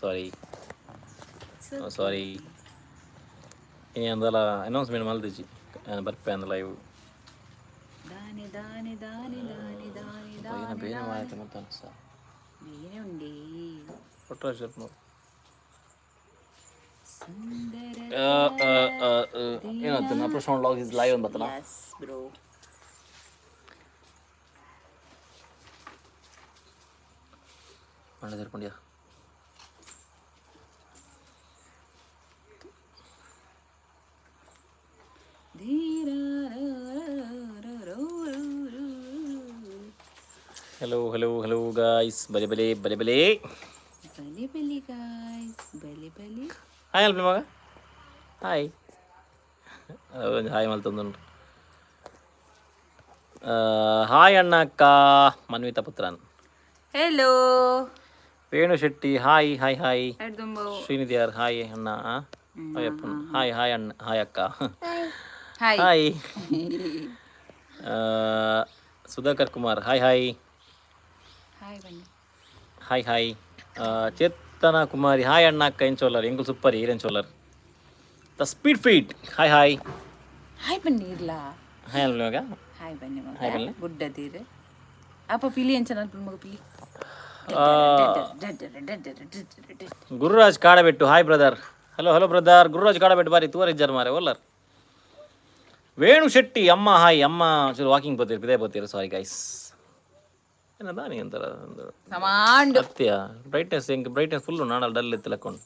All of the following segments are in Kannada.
ಸಾರಿ ಸಾರಿ ಇನಿ ಅಂದಲ್ಲ ಅನೌನ್ಸ್ಮೆಂಟ್ ಮಲ್ದಿಜಿ ಬರ್ಪೆ ಅಂದ ಲೈವ್ ಬೇನೆ ಮಾಡತ್ತೆ ಮತ್ತೆ ಅನ್ಸ ಫೋಟೋ ಶೂಟ್ ಏನಾಯ್ತು ನಾ ಪ್ರಶಾಂತ್ ಲಾಗ್ ಇಸ್ ಲೈವ್ ಅಂತ ಬರ್ತಲ್ಲ ಮಂಡ ಸೇರ್ಕೊಂಡ್ಯಾ hello hello hello guys bale bale bale bale guys bale bale hi alpi maga hi hi maltondundu hi anna akka manvita putran hello Venu Shetty hi hi hi Srinidhyar hi anna hi appan hi hi anna hi akka hi hi Sudhakar Kumar hi hi hi hi Chetana Kumari hi anna akka en chollar engu super en chollar the speed feed hi hi hi pannirla hi alvaga hi banni maga gudda dire appa pili en channel maga pili Gururaj Kadabettu hi brother hello hello brother Gururaj Kadabettu bari tuvar ijjar mare ollar Venu Shetty amma hi amma chalo walking potir pide potir sorry guys ಏನದಾನಿ ಅಂತಾರ ಸಮಾಂಡ್ ಸತ್ಯ ಬ್ರೈಟ್ನೆಸ್ ಹೆಂಗೆ ಬ್ರೈಟ್ನೆಸ್ ಫುಲ್ಲು ನಾಡಲ್ಲಿ ಡಲ್ ಎತ್ತಲಕೊಂಡು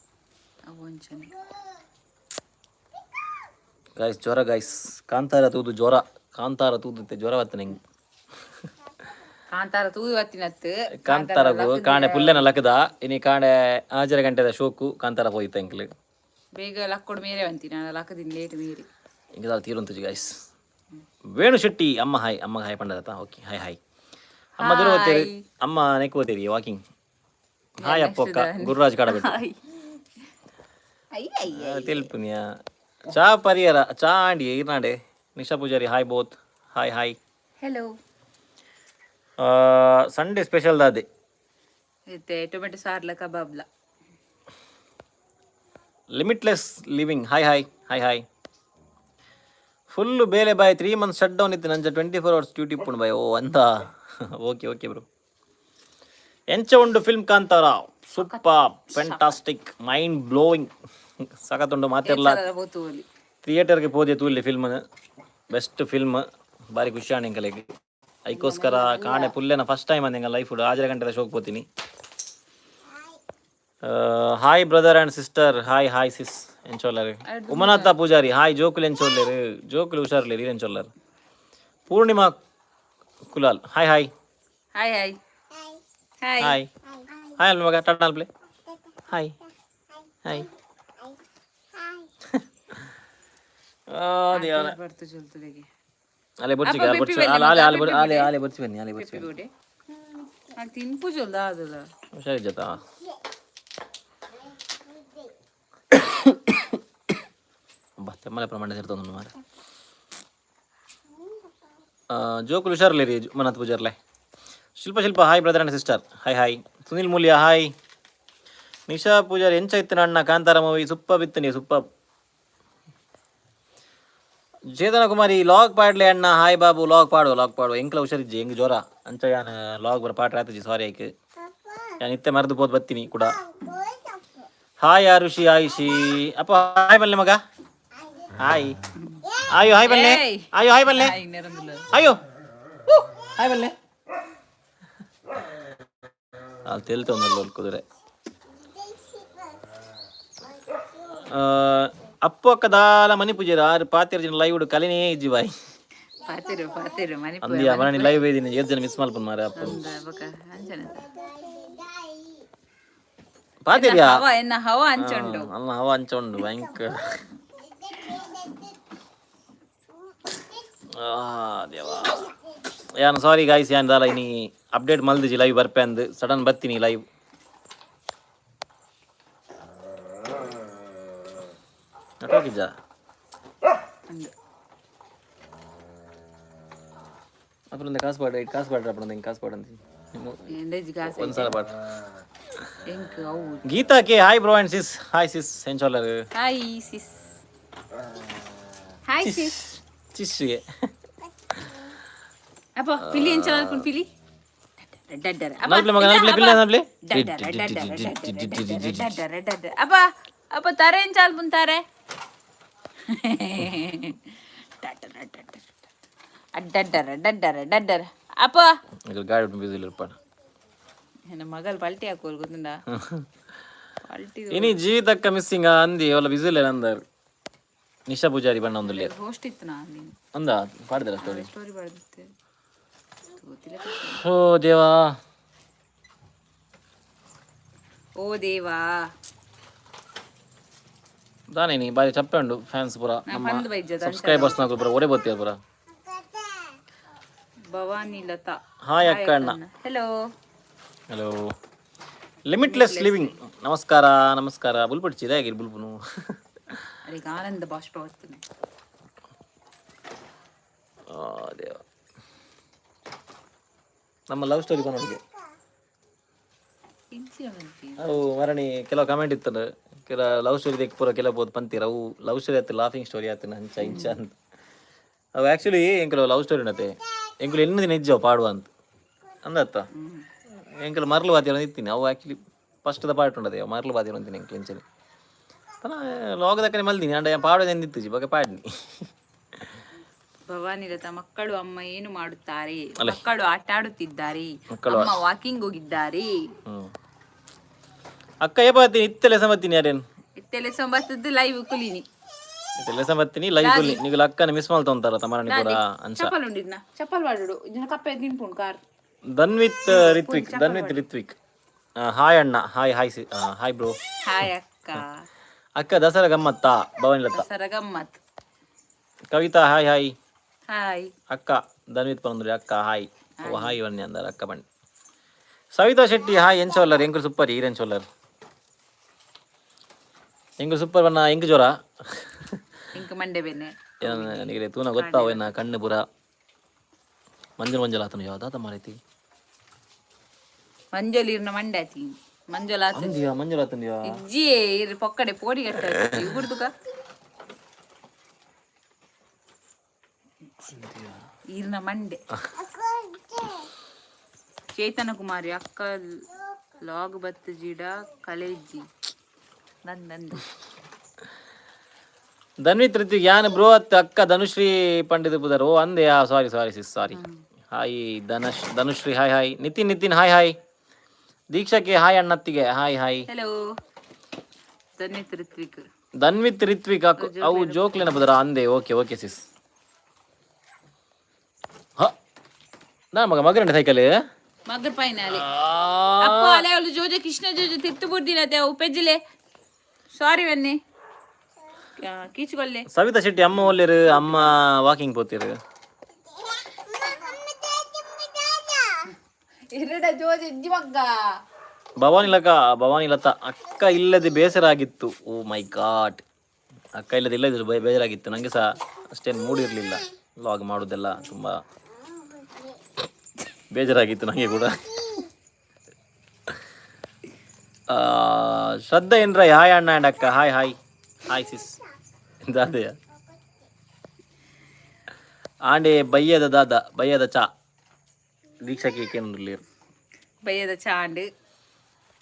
ಗಾಯ್ಸ್ ಜ್ವರ ಗಾಯ್ಸ್ ಕಾಂತಾರ ತೂದು ಜ್ವರ ಕಾಂತಾರ ತೂದುತ್ತೆ ಜ್ವರ ಬರ್ತನೆ ಹೆಂಗೆ ಕಾಂತಾರ ತೂದು ಬತ್ತಿನತ್ತು ಕಾಂತಾರ ಕಾಣೆ ಪುಲ್ಲೆನ ಲಕ್ಕದ ಇನಿ ಕಾಣೆ ಆಜರ ಗಂಟೆದ ಶೋಕು ಕಾಂತಾರ ಹೋಯ್ತು ಎಂಕ್ಲು ಬೇಗ ಲಕ್ಕೊಡು ಮೇರೆ ಬಂತೀನಿ ನಾನು ಲಕ್ಕದಿನ ಲೇಟ್ ಮೀರಿ ಹಿಂಗೆ ತೀರುಂತಜಿ ಗಾಯ್ಸ್ ವೇಣು ಶೆಟ್ಟಿ ಅಮ್ಮ ಹಾಯ್ ಅಮ್ಮ ಹಾಯ್ ಪಂಡದತ್ತ ಓಕೆ ಹಾಯ್ ಹಾಯ್ ಅಮ್ಮ ದೂರ ಓದ್ತೀರಿ ಅಮ್ಮ ನೆಕ್ ಓದ್ತೀರಿ ವಾಕಿಂಗ್ ಹಾಯ್ ಅಪ್ಪಕ್ಕ ಗುರುರಾಜ್ ಕಾಡಬೇಕು ತಿಳ್ಪುನಿಯ ಚಾ ಪರಿಯರ ಚಾ ಆಂಡಿ ಇರ್ನಾಡೆ Nisha Poojary hi both hi hi hello Sunday special ದಾದೆ ಟೊಮೆಟೊ ಸಾರ್ಲ ಕಬಾಬ್ಲ limitless living hi hi hi hi full ಬೇಲೆ ಬಾಯ್ 3 months ಶಟ್ ಡೌನ್ ಇತ್ತು ನಂಜ 24 hours ಡ್ಯೂಟಿ ಇಪ್ಪುಂಡು ಬಾಯ್ ಓ ಅಂತ ಓಕೆ ಓಕೆ ಬ್ರೋ ಎಂಚ ಉಂಡು film Kantara super fantastic mind blowing ಸಖತ್ತುಂಡು ಮಾತಿರ್ಲ ಥಿಯೇಟರ್ಗೆ ಪೋದೆ ತೂಲಿ ಫಿಲ್ಮ್ ಬೆಸ್ಟ್ ಫಿಲ್ಮ್ ಬಾರಿ ಖುಷಿ ಆಣ ಎಂಕಲೆಗೆ ಅದಕ್ಕೋಸ್ಕರ ಕಾಣೆ ಪುಲ್ಲೆನ ಫಸ್ಟ್ ಟೈಮ್ ಅಂದ ಎಂಗ ಲೈಫ್ ಆಜರ ಗಂಟೆದ ಶೋಕ್ ಪೋತೀನಿ hi brother and sister hi hi sis ಎಂಚೊಲ್ಲರು ಉಮನಾಥ ಪೂಜಾರಿ ಹಾಯ್ ಜೋಕುಲು ಎಂಚೊಲ್ಲರು ಜೋಕುಲು ಹುಷಾರ್ಲೇರಿ ಎಂಚೊಲ್ಲರು Poornima Kulal hi hi hi hi hi hi hi ಅಲ್ವ ಮಗ ಟಾಟಾ ಅಲ್ಪ್ಲೆ ಹಾಯ್ ಹಾಯ್ ದೇವರ ಬರ್ತು ಜಲ್ತುಲೆಗೆ ಅಲೆ ಬರ್ಚಿಗೆ ಆಲೆ ಆಲೆ ಆಲೆ ಆಲೆ ಬರ್ಚಿ ಬನ್ನಿ ಆಲೆ ಬರ್ಚಿ ಬನ್ನಿ ಅಲ್ಲಿ ತಿನ್ಪು ಜಲ್ದ ಅದಲ್ಲ ಹುಷಾರಿ ಜತ ಬಾ ತೆಮ್ಮಲೆ ಪ್ರಮಾಣ ಸೇರ್ತೊಂದು ಮಾರ ಜೋಕುಲು ಹುಷಾರ್ಲೇರಿ ಮನತ್ ಪೂಜಾರ್ಲೆ Shilpa hi brother and sister hi hi Sunil Moolya hi Nisha Poojary ಎಂಚ ಇತ್ತಿನ ಅಣ್ಣ ಕಾಂತಾರ ಮೂವಿ ಸುಪ್ಪ ಬಿತ್ತನಿ ಸುಪ್ಪ ಚೇತನ ಕುಮಾರಿ ಲಾಗ್ ಪಾಡ್ಲೆ ಅಣ್ಣ ಹಾಯ್ ಬಾಬು ಲಾಗ್ ಪಾಡು ಎಂಕ್ಲ ಹುಷಾರಿಜ್ಜಿ ಹೆಂಗೆ ಜ್ವರ ಅಂಚ ಯಾನ್ ಲಾಗ್ ಬರ ಪಾಟ್ರ ಆಯ್ತಜಿ ಸಾರಿ ಆಯ್ಕೆ ನಾನು ಇತ್ತೆ ಮರೆದು ಹೋದ್ ಬತ್ತೀನಿ ಕೂಡ ಹಾಯ್ ಆರುಷಿ ಆಯುಷಿ ಅಪ್ಪ ಹಾಯ್ ಬಲ್ಲೆ ಮಗ ಹಾಯ್ ಆಯೋ ಹಾಯ್ ಬಲ್ಲೆ ಆಯೋ ಹಾಯ್ ಬಲ್ಲೆ ಅಯ್ಯೋ ಹಾಯ್ ಬಲ್ಲೆ ಅಲ್ಲಿ ತೆಲ್ತೊಂದು ಕುದುರೆ ಅಪ್ಪು ಅಕ್ಕ ದಾಲ ಮನಿ ಪೂಜಾರ ಆರು ಪಾತಿರ ಜನ ಲೈವ್ ಉಡು ಕಲಿನೇ ಇಜ್ಜಿ ಬಾಯ್ ಅಂದಿಯ ಮನೆ ಲೈವ್ ಇದ್ದೀನಿ 7 ಜನ ಮಿಸ್ ಮಾಡ್ಕೊಂಡು ಮಾರ ಅಪ್ಪ ಪಾತಿರ್ಯಾ ಎನ್ನ ಹವ ಅಂಚೊಂಡು ಅಲ್ಲ ಹವ ಅಂಚೊಂಡು ಭಯಂಕರ ದೇವಾ ಯಾನು ಸಾರಿ ಗಾಯ್ಸ್ ಯಾನ್ ದಾಲ ಇನಿ ಅಪ್ಡೇಟ್ ಮಲ್ದಿಜಿ ಲೈವ್ ಬರ್ಪೆ ಅಂದು ಸಡನ್ ಬರ್ತೀನಿ ಲೈವ್ ನಟೋಗಿಜ್ಜ ಅಪ್ಪನ ಕಾಸು ಪಾಡ ಅಪ್ಪನ ಕಾಸು ಪಾಡಂತ ಎಂಡೇಜ್ ಗಾಸ್ ಒಂದ್ಸಲ ಪಾಡ. ಎಂಕ್ ಅವು ಗೀತಾಕ್ಕೆ hi bro and sis. Hi sis ಹೆಂಚೋಲರ್. Hi sis. Hi sis. ಚಿಸ್ಗೆ ಅಪ್ಪ ಪಿಲಿ ಎಂಚಲ ಅನ್ಕೊಂಡು ಪಿಲಿ ಡಡ್ಡರ ನಲ್ಪ್ಲೆ ಮಗ ನಲ್ಪ್ಲೆ ಪಿಲ್ಲ ನಲ್ಪ್ಲೆ ಅಪ್ಪ ಅಪ್ಪ ತಾರೆ ಎಂಚಾಲ್ ಬಂತಾರೆ ಅಡ್ಡಡ್ಡರ ಡಡ್ಡರ ಡಡ್ಡರ ಅಪ್ಪ ಗಾಡಿ ಬಿಸಿಲ್ ಇರ್ಪಾಡ ನನ್ನ ಮಗಳು ಪಲ್ಟಿ ಹಾಕೋರು ಗೊತ್ತುಂಡ ಪಲ್ಟಿ ಇನಿ ಜೀವಿತಕ್ಕ ಮಿಸ್ಸಿಂಗ್ ಅಂದಿ ಅವಳ ಬಿಸಿಲ್ ಅಂದರು ನಿಶಾ ಪೂಜಾರಿ ಬಣ್ಣ ಒಂದು ಹೋಸ್ಟ್ ಇತ್ತು ನಾನು ಅಂದ ಪಾಡಿದಲ್ಲ ಸ್ಟೋರಿ ಸ್ಟೋರಿ ಬರೆದಿತ್ತೆ ಗೊತ್ತಿಲ್ಲ. ಓ ದೇವಾ ಓ ದೇವಾ ದಾನೆ ನೀ ಬಾರಿ ಚಪ್ಪೆ ಉಂಡು ಫ್ಯಾನ್ಸ್ ಪೂರ ನಮ್ಮ ಪಂದ್ ಬೈಜದ ಸಬ್ಸ್ಕ್ರೈಬರ್ಸ್ ನಾಗ ಪೂರ ಒಡೆ ಬತ್ತೀಯ ಪೂರ. ಭವಾನಿ ಲತಾ ಹಾಯ್ ಅಕ್ಕ ಅಣ್ಣ. Hello hello limitless living. ನಮಸ್ಕಾರ ನಮಸ್ಕಾರ. ಬುಲ್ಪಡ್ಚಿದೆ ಆಗಿರ್ ಬುಲ್ಪುನು ಅದಕ್ಕೆ ಆನಂದ ಬಾಷ್ಪ ವರ್ತನೆ. ದೇವ ನಮ್ಮ ಲವ್ ಸ್ಟೋರಿ ಬಂದೋರಿಗೆ ಅವು ಮರಣಿ ಕೆಲವು ಕಮೆಂಟ್ ಇರ್ತದೆ ಕೆಲ ಲವ್ ಸ್ಟೋರಿ ದೇಕ್ ಪೂರ ಕೆಲವು ಬೋದು ಪಂತೀರ ಅವು ಲವ್ ಸ್ಟೋರಿ ಆಯ್ತು ಲಾಫಿಂಗ್ ಸ್ಟೋರಿ ಆಯ್ತು ಹಂಚ ಇಂಚ ಅಂತ ಅವು ಆ್ಯಕ್ಚುಲಿ ಎಂಕಲು ಲವ್ ಸ್ಟೋರಿ ನತೆ ಎಂಕಲು ಎನ್ನು ದಿನ ಇಜ್ಜವು ಪಾಡುವ ಅಂತ ಅಂದತ್ತ ಎಂಕಲು ಮರಳು ಬಾತಿಯ ಇರ್ತೀನಿ ಅವು ಆ್ಯಕ್ಚುಲಿ ಫಸ್ಟ್ದ ಪಾರ್ಟ್ ಉಂಟದೆ ಅವು ಮರಳು ಬಾತಿಯ ಅಂತೀನಿ ಎಂಕಲು ಇಂಚನೆ ತನ ಲೋಗದಕ್ಕನೆ ಮಲ್ದಿನಿ ಅಂಡ ಪಾಡೋದು ಎಂದಿತ್ತು ಬಗ್ಗೆ ಪಾಡ್ನಿ. ಭವಾನಿ ಲತಾ ಮಕ್ಕಳು ಅಮ್ಮ ಏನು ಮಾಡುತ್ತಾರೆ? ಮಕ್ಕಳು ಆಟ ಆಡುತ್ತಿದ್ದಾರೆ, ಅಮ್ಮ ವಾಕಿಂಗ್ ಹೋಗಿದ್ದಾರೆ. ಅಕ್ಕ ಏ ಬಾತೀನಿ ಇತ್ತಲೆ ಸಮತ್ತೀನಿ ಯಾರೇನು ಇತ್ತೆಲೆ ಸಂಬತ್ತದ್ದು ಲೈವ್ ಕುಲಿನಿ ಇತ್ತಲೆ ಸಮತ್ತೀನಿ ಲೈವ್ ಕುಲಿ ನೀವು ಅಕ್ಕನ ಮಿಸ್ ಮಾಡ್ತಾ ಅಂತಾರ ತಮರಣಿ ಪೂರ ಅಂಚ ಚಪ್ಪಲ್ ಉಂಡಿದ್ನ ಚಪ್ಪಲ್ ಬಾಡುಡು ಇದನ್ನ ಕಪ್ಪೆ ನಿಂಪುಂಡು ಕಾರ್ ಧನ್ವಿತ್ ರಿತ್ವಿಕ್ ಹಾಯ್ ಅಣ್ಣ hi hi hi bro. Hi ಅಕ್ಕ. ಅಕ್ಕ ದಸರಾ ಗಮ್ಮತ್ತಾ ಭವಾನಿ ಲತಾ. ದಸರಾ ಗಮ್ಮತ್. ಕವಿತಾ ಹಾಯ್ ಹಾಯ್ ಹಾಯ್ ಅಕ್ಕ. ಧನ್ವಿತ್ ಬಂದ್ರಿ ಅಕ್ಕ ಹಾಯ್. ಓ ಹಾಯ್ ಬನ್ನಿ ಅಂದಾರ ಅಕ್ಕ ಬನ್ನಿ. ಸವಿತಾ ಶೆಟ್ಟಿ ಹಾಯ್ ಎಂಚೋಲ್ಲರ್ ಎಂಕು ಸೂಪರ್ ಈರೆಂಚೋಲ್ಲರ್ ಎಂಕು ಸೂಪರ್ ಬನ್ನ ಎಂಕು ಜ್ವರ ಇಂಕ ಮಂಡೆ ಬೆನ್ನೆ ನನಗೆ ತೂನ ಗೊತ್ತಾವ ಏನ ಕಣ್ಣು ಪುರ ಮಂಜಲ್ ಆತನು ಯಾವ್ದಾತ ಮಾರೈತಿ ಮಂಜೋಲಿರ್ನ ಮಂಡೆ ಆತಿ ಮಂಜೋಲ ಮಂಜಲ್ ಆತಂದಿಯಾ ಇಜ್ಜಿ ಇರ್ ಪೊಕ್ಕಡೆ ಪೋಡಿ ಕಟ್ಟ ಇಗುರ್ದುಕ ಈರ್ನ ಮಂಡೆ. ಚೇತನ ಕುಮಾರಿ ಅಕ್ಕ ಲಾಗ್ ಬತ್ತು ಜಿಡ ಕಲೇಜಿ ನಂದು ಧನ್ವಿತ್ ಋತ್ವಿಕ್ ಯಾನ್ ಬ್ರೋ ಅತ್ತ ಅಕ್ಕ ಧನುಶ್ರೀ ಪಂಡಿತ್ ಬುಧರ್. ಓ ಅಂದೆ sorry sis sorry. Hi Dhanushree hi hi. Nitin hi hi. ದೀಕ್ಷಾಕ್ಕೆ ಹಾಯ್ ಅಣ್ಣತ್ತಿಗೆ hi hi. Hello Dhanvith Ritvik ಅವು ಜೋಕ್ಲೇನ ಬುಧರ ಅಂದೆ. Okay sis. ನಾ ಮಗನ ಸೈಕಲ್ ಮಗರ್ ಪೈನಾಲೆ ಅಪ್ಪ ಅಲೆ ಅವಳು ಜೋಜ ಕೃಷ್ಣ ಜೋಜ ತಿತ್ತು ಬುಡ್ದಿನತೆ ಉಪ್ಪೆಜ್ಜಿಲೆ ಸಾರಿ ಬನ್ನಿ ಕೀಚ್ಕೊಳ್ಳೆ. ಸವಿತಾ ಶೆಟ್ಟಿ ಅಮ್ಮ ಒಲ್ಲೆರು ಅಮ್ಮ ವಾಕಿಂಗ್ ಪೋತಿರು ಎರಡ ಜೋಜ ಇಜ್ಜಿ ಮಗ್ಗ ಭವಾನಿ ಲತಾ ಅಕ್ಕ ಇಲ್ಲದೆ ಬೇಸರ ಆಗಿತ್ತು. ಓ ಮೈ ಗಾಡ್ ಅಕ್ಕ ಇಲ್ಲದಿಲ್ಲ ಬೇಜಾರಾಗಿತ್ತು. ನನಗೆ ಸಹ ಅಷ್ಟೇನು ಮೂಡಿರಲಿಲ್ಲ ಲಾಗ್ ಮಾಡೋದೆಲ್ಲ ತುಂಬ ಬೇಜಾರಾಗಿತ್ತು ನನಗೆ ಕೂಡ. ಶ್ರದ್ಧಾ ಏನ್ರ ಹಾಯ್ ಅಣ್ಣ ಆ್ಯಂಡ್ ಅಕ್ಕ ಹಾಯ್ ಹಾಯ್ ಹಾಯ್ ಸಿಸ್. ದಾದೆಯ ಆಂಡೆ ಬಯ್ಯದ ಚಾ ದೀಕ್ಷಾ ಕೇಕೇನು ಬಯ್ಯದ ಚಾಂಡ್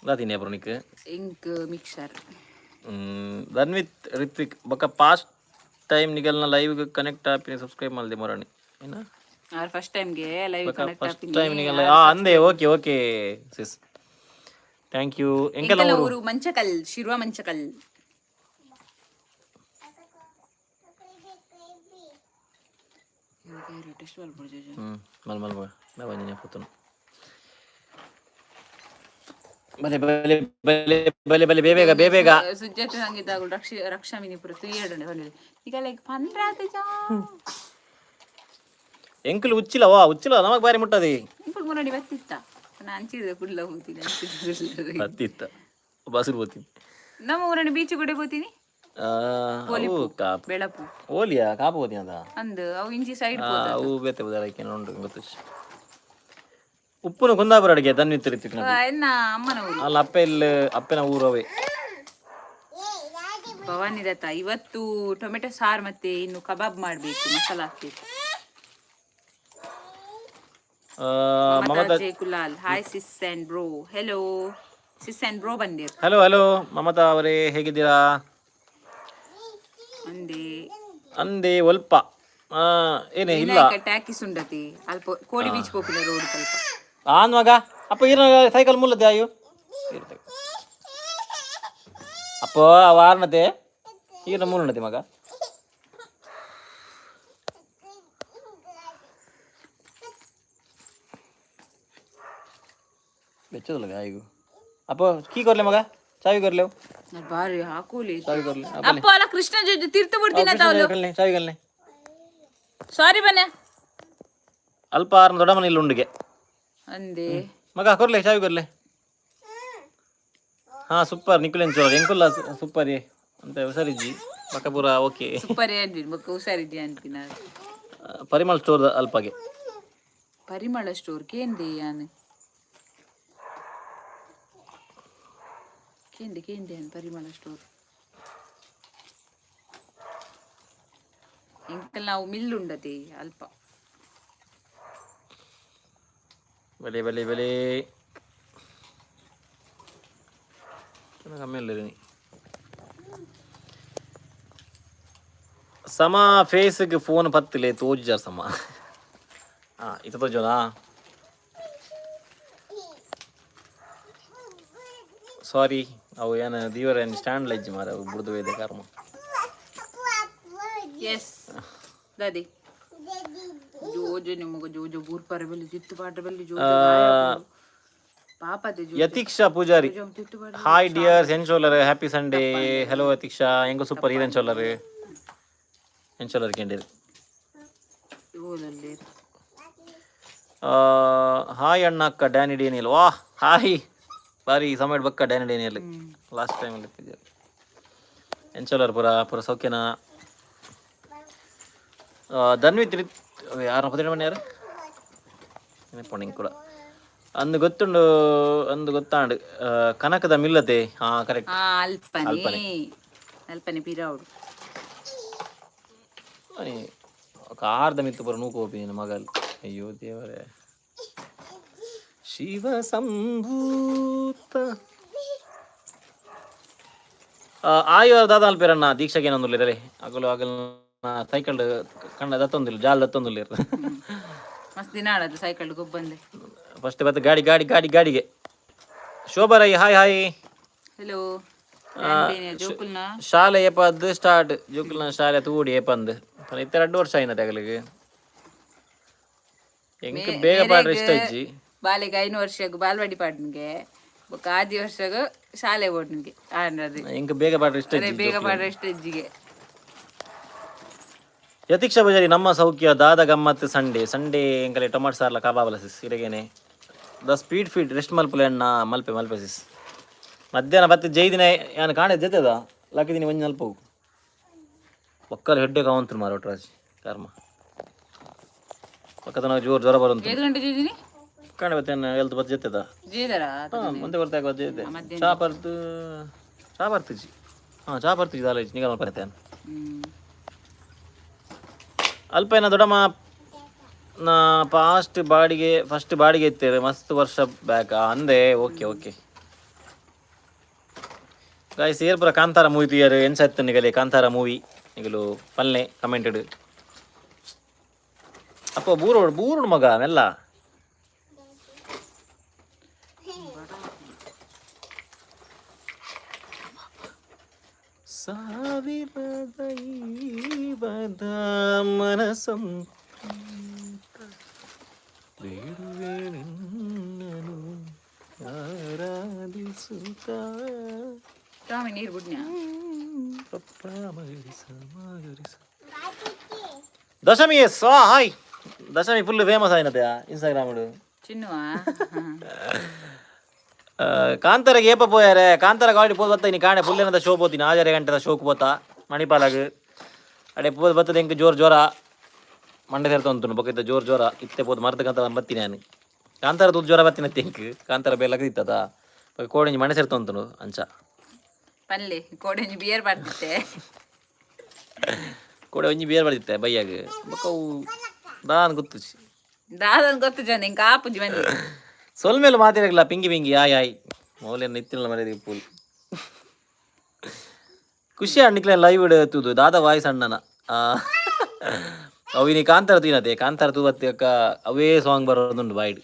ದಾತೀನಿ ಅಪ್ಪ ನಿಕ್ ಇಂಕ್ ಮಿಕ್ಸರ್. ಧನ್ವಿತ್ ರಿತ್ವಿಕ್ ಬೊಕ್ಕ ಪಾಸ್ಟ್ ಟೈಮ್ ನಿಗಲ್ನ ಲೈವ್ ಕನೆಕ್ಟ್ ಆಪಿ ಸಬ್ಸ್ಕ್ರೈಬ್ ಮಾಡಿದೆ ಮೊರಣಿ ಏನ ಫಸ್ಟ್ ಟೈಮ್ಗೆ ಲೈವ್ ಕನೆಕ್ಟ್ ಫಸ್ಟ್ ಟೈಮ್ ನಿಗಲ್ಲ ಅಂದೆ. Okay sis thank you. ಎಂಕಲ ಊರು ಮಂಚಕಲ್ ಶಿರ್ವ ಮಂಚಕಲ್. ಬೇಗ ಸುಜಾತ ಸಂಗೀತ ರಕ್ಷಾ ಮಿನಿಪುರ ತುಯ್ಯಾಡನೆ ಹೊಲಿದೆ ಈಗ ಲೈಕ್ ಪಂದ್ರಾತ ಜಾ ಎಂಕಲ್ ಉಚ್ಚಿಲ್ಲ ನಮಗ್ ಬಾರಿ ಮುಟ್ಟದಿ ಇಂಪುಲ್ ಮುರಡಿ ಬತ್ತಿತ್ತ ನಾನು ಅಂಚಿದೆ ಕುಡ್ಲ ಹೋಗ್ತೀನಿ ಬತ್ತಿತ್ತ ಬಸ್ರು ಹೋಗ್ತೀನಿ ನಮ್ಮ ಊರನ್ನ ಬೀಚ್ ಕೂಡ ಹೋಗ್ತೀನಿ. ಬೆಳಪು ಓಲಿಯಾ ಕಾಪ ಹೋದಿ ಅಂತ ಅಂದು ಅವು ಇಂಚಿ ಸೈಡ್ ಅವು ಬೇತೆ ಬುದಾರಕ್ಕೆ ನೋಡ್ರಿ ಗೊತ್ತು. ಉಪ್ಪುನ ಕುಂದಾಪುರ ಅಡಿಗೆ ತನ್ನಿತ್ತಿರಿತ್ತು ಎನ್ನ ಅಮ್ಮನ ಊರು ಅಲ್ಲ ಅಪ್ಪನ ಊರವೇ. ಭವಾನಿ ದತ್ತ ಇವತ್ತು ಟೊಮೆಟೊ ಸಾರು ಮತ್ತೆ ಇನ್ನು ಕಬಾಬ್ ಮಾಡ್ಬೇಕು, ಮಸಾಲ ಹಾಕ್ಬೇಕು. Mamata Jekulal hi sis and bro. Hello sis and bro ಬಂದಿರ್. ಹಲೋ ಮಮತಾ ಅವರೇ ಹೇಗಿದ್ದೀರಾ? ಅಂದೆ ಒಲ್ಪ ಏನೇ ಇಲ್ಲ ಟ್ಯಾಕಿಸ್ ಉಂಡತಿ ಅಲ್ಪ ಕೋಡಿ ಬೀಚ್ ಹೋಗಿಲ್ಲ ರೋಡ್ ಸ್ವಲ್ಪ ಆನ್ ಮಗ ಅಪ್ಪ ಈರ ಸೈಕಲ್ ಮುಲ್ಲದೆ ಅಯ್ಯೋ ಅಪ್ಪ ವಾರ್ನತೆ ಈರ ಮೂಲನತೆ ಮಗ ಬೆಚ್ಚದಲ್ಲ ಗಾಯಿಗೂ ಅಪ್ಪ ಕೀ ಕೊರ್ಲೆ ಮಗ ಚಾವಿ ಕೊರ್ಲೆ ಬಾರಿ ಹಾಕೂಲಿ ಚಾವಿ ಕೊರ್ಲೆ ಅಪ್ಪ ಅಲ್ಲ ಕೃಷ್ಣ ಜೊತೆ ತೀರ್ಥ ಬಿಡ್ತೀನಿ ಚಾವಿ ಕಲ್ನೆ ಸಾರಿ ಬನ್ನಿ ಅಲ್ಪ ಆರ್ನ ದೊಡ್ಡ ಮನೆ ಇಲ್ಲ ಉಂಡಿಗೆ ಅಂದೆ ಮಗ ಕೊರ್ಲೆ ಚಾವಿ ಕೊರ್ಲೆ ಹಾ ಸೂಪರ್ ನಿಖಿಲ್ ಚೋರ ಎಂಕುಲ್ಲ ಸೂಪರ್ ಅಂತ ಹುಷಾರಿಜ್ಜಿ ಪಕ್ಕ ಪೂರ ಓಕೆ ಸೂಪರ್ ಏನ್ರಿ ಬಕ್ಕ ಹುಷಾರಿದ್ಯಾ ಅಂತಿನ ಪರಿಮಳ ಸ್ಟೋರ್ ಅಲ್ಪಗೆ ಪರಿಮಳ ಸ್ಟೋರ್ ಕೇಂದೆ ಯಾನ್ ಕೇಂದೆ ಪರಿಮಳ ಸ್ಟೋರ್ ಎಂಕಲ್ ನಾವು ಮಿಲ್ ಉಂಡತೆ ಅಲ್ಪ ಬೆಲೆ ಕಮ್ಮಿ ಸಮ ಫೇಸ್ಗೆ ಫೋನ್ ಪತ್ತಿಲೆ ತೋಜ ಸಮ ಹಾಂ ಇದು ತೋಜೋನಾ ಸಾರಿ ಅವು ಏನು ದೀವರ ಏನು ಸ್ಟ್ಯಾಂಡ್ ಲಜ್ಜಿ ಮಾರ ಅವು ಬಿಡ್ದು ಇದೆ ಕರ್ಮ ಎಸ್ ದಾದಿ ಜೋಜು ನಿಮಗೆ ಜೋಜು ಬೂರ್ಪಾರ ಬೆಲ್ಲಿ ಚಿತ್ತು ಪಾಟ ಬೆಲ್ಲಿ ಜೋಜು ಪಾಪದೆ ಯತೀಕ್ಷಾ ಪೂಜಾರಿ ಹಾಯ್ ಡಿಯರ್ಸ್ ಎನ್ಶೋಲರ್ ಹ್ಯಾಪಿ ಸಂಡೇ ಹಲೋ ಯತೀಕ್ಷಾ ಹೆಂಗೋ ಸೂಪರ್ ಇದೆ ಎನ್ಶೋಲರ್ ಕೇಂದಿರಿ ಹಾಯ್ ಅಣ್ಣ ಅಕ್ಕ ಡ್ಯಾನಿ ಡೇನಿಯಲ್ ವಾ ಹಾಯ್ ಬಾರಿ ಸಮಯ ಬಕ್ಕ ಡ್ಯಾನಿ ಡೇನಿಯಲ್ ಲಾಸ್ಟ್ ಟೈಮಲ್ಲಿ ಇರ್ತಿದ್ದೀರಿ ಎನ್ಶೋಲರ್ ಪುರ ಸೌಖ್ಯನ ಧನ್ವಿ ಯಾರು ಪದಿನ ಮನೆ ಯಾರು ನೆನಪು ಕೂಡ ಅಂದು ಗೊತ್ತುಂಡು ಅಂದು ಗೊತ್ತಾಂಡು ಕನಕದ ಮಿಲ್ಲತೆ ಹಾ ಕರೆಕ್ಟ್ ಅಲ್ಪನೆ ಪಿರಾವುಡು ಕಾರ್ದ ಮಿತ್ತು ಪುರ ನೂಕು ಹೋಗಿ ಮಗಲ್ ಅಯ್ಯೋ ದೇವರೇ ಶಿವ ಸಂಭೂತ ಆಯು ದಾದ ಅಲ್ಪೇರಣ್ಣ ದೀಕ್ಷೆಗೆ ಏನೊಂದಿಲ್ಲ ಆಗಲು ಸೈಕಲ್ ಕಂಡ ದತ್ತೊಂದಿಲ್ಲ ಜಾಲ್ ದತ್ತೊಂದಿಲ್ಲ ಮಸ್ತ್ ದಿನ ಆಡೋದು ಸೈಕಲ್ ಬಂದೆ ಫಸ್ಟ್ ಬತ್ತ ಗಾಡಿಗೆ ಶೋಭಾರೈ ಹಾಯ್ ಹಲೋ ಶಾಲೆ ಏಪದ್ದು ಸ್ಟಾರ್ಟ್ ಜೋಕುಲ್ನ ಶಾಲೆ ತೂಡಿ ಏಪಂದು ಇತ್ತ 2 ವರ್ಷ ಆಯ್ನತೆ ಅಗಲಿಗೆ ಎಂಕ್ ಬೇಗ ಪಾಡ್ರೆ ಇಷ್ಟ ಇಜ್ಜಿ ಬಾಲೆಗೆ 5 ವರ್ಷಕ್ಕೆ ಬಾಲ್ವಾಡಿ ಪಾಡ್ನಿಗೆ ಬೊಕ್ಕ 10 ವರ್ಷಕ್ಕೆ ಶಾಲೆ ಓಡ್ನಿಗೆ ಆನದು ಎಂಕ್ ಬೇಗ ಪಾಡ್ರೆ ಇಷ್ಟ ಇಜ್ಜಿಗೆ ಯತೀಕ್ಷಾ ಪೂಜಾರಿ ನಮ್ಮ ಸೌಖ್ಯ ದಾದ ಗಮ್ಮತ್ ಸಂಡೇ ಎಂಕಲೆ ಟೊಮಾಟೊ ಸಾರ್ಲ ಕಬಾಬಲ ಸಿಸ್ ಇರಗೇನೆ ದ ಸ್ಪೀಡ್ ಫೀಡ್ ರೆಸ್ಟ್ ಮಲ್ಪಲೆ ಅಣ್ಣ ಮಲ್ಪೆ ಸಿಸ್ ಮಧ್ಯಾಹ್ನ ಬತ್ತೆ ಜೈದಿನ ಏನು ಕಾಣೆ ಜೊತೆದ ಲಕ್ಕಿದಿನಿ ಒಂಜಿ ನಲ್ಪ ಹೋಗು ಒಕ್ಕಲ್ ಹೆಡ್ಡೆ ಕಾವಂತು ಮಾರ ಒಟ್ರಾಜ್ ಕರ್ಮ ಪಕ್ಕದ ನಾವು ಜ್ವರ ಬರುಂತ ಕಾಣೆ ಬತ್ತೇನು ಎಲ್ತು ಬತ್ತು ಜೊತೆದ ಮುಂದೆ ಬರ್ತಾಗ ಜೊತೆ ಚಾ ಬರ್ತಿಜಿ ಚಾ ಬರ್ತಿಜಿ ದಾಲ ನಿಗಮ ಬರ್ತೇನೆ ಅಲ್ಪ ಏನ ದೊಡ್ಡಮ್ಮ ಫಸ್ಟ್ ಬಾಡಿಗೆ ಇತ್ತೇವೆ ಮಸ್ತ್ ವರ್ಷ ಬ್ಯಾಕ್ ಅಂದೆ ಓಕೆ ಗಾಯ್ಸ್ ಏರ್ಪುರ ಕಾಂತಾರ ಮೂವಿ ಪಿಯರ್ ಎನ್ಸತ್ತು ನಿಗಲೆ ಕಾಂತಾರ ಮೂವಿ ನಿಗಲು ಪಲ್ಲೆ ಕಮೆಂಟೆಡ್ ಅಪ್ಪ ಬೂರೋಡು ಮಗ ಮೆಲ್ಲ ಸಾವಿರದ ದೈವದ ಮನಸಂ ಬೇಡುವೆ ನಿನ್ನನು ಆರಾಧಿಸುತ್ತ ನೀರು ಬಿಡ್ನ್ಯಾ ದಶಮಿ ಹಾಯ್ ದಶಮಿ ಫುಲ್ ಫೇಮಸ್ ಆಯ್ನತೆ ಇನ್ಸ್ಟಾಗ್ರಾಮ್ ಚಿನ್ನುವ ಕಾಂತಾರಗೆ ಏಪ ಪೋಯಾರೆ ಕಾಂತಾರ ಗಾಡಿ ಪೋದ್ ಬತ್ತ ಇನ್ನು ಕಾಣೆ ಫುಲ್ ಏನದ ಶೋ ಪೋತೀನಿ 6 ಗಂಟೆದ ಶೋಕ್ ಪೋತ ಮಣಿಪಾಲಾಗ ಅಡೆ ಪೋದ್ ಬತ್ತದ ಹೆಂಗೆ ಜೋರ ಮಂಡೆ ಸೇರ್ತ ಉಂಟು ಬೊಕ್ಕಿದ್ದ ಜೋರ ಇತ್ತೆ ಪೋದ್ ಮರ್ದಕ್ಕಂತ ಬರ್ತೀನಿ ನಾನು ಕಾಂತಾರ ತೂದು ಜ್ವರ ಬತ್ತಿನ ತಿಂಕ್ ಕಾಂತಾರ ಬೇಲ ಇತ್ತದ ಕೋಡಿಂಜಿ ಮನೆ ಸೇರ್ತೊಂತನು ಅಂಚ ಪಲ್ಲೆ ಕೋಡೆಂಜಿ ಬಿಯರ್ ಬರ್ತಿತ್ತೆ ಕೋಡೆ ಒಂಜಿ ಬೇರೆ ಬರ್ದಿತ್ತೆ ಬೈಯಾಗ ಬಕ್ಕವು ದಾನ್ ಗೊತ್ತು ದಾದನ್ ಗೊತ್ತು ಜನ ಇಂಕ ಆಪುಜಿ ಬಂದಿ ಸೊಲ್ಮೇಲೆ ಮಾತಾಡಲ್ಲ ಪಿಂಗಿ ಪಿಂಗಿ ಆಯ್ ಆಯ್ ಮೌಲ್ಯ ನಿತ್ತಿನ ಮರ್ಯಾದೆ ಪೂಲ್ ಖುಷಿ ಅಣ್ಣಿಕ್ಲೆ ಲೈವ್ ಇಡತ್ತುದು ದಾದ ವಾಯ್ಸ್ ಅಣ್ಣನ ಅವು ನೀ ಕಾಂತಾರ ತಿನ್ನತೆ ಕಾಂತಾರ ತೂವತ್ತಿ ಅಕ್ಕ ಅವೇ ಸಾಂಗ್ ಬರೋದುಂಡು ಬಾಯ್ಡ್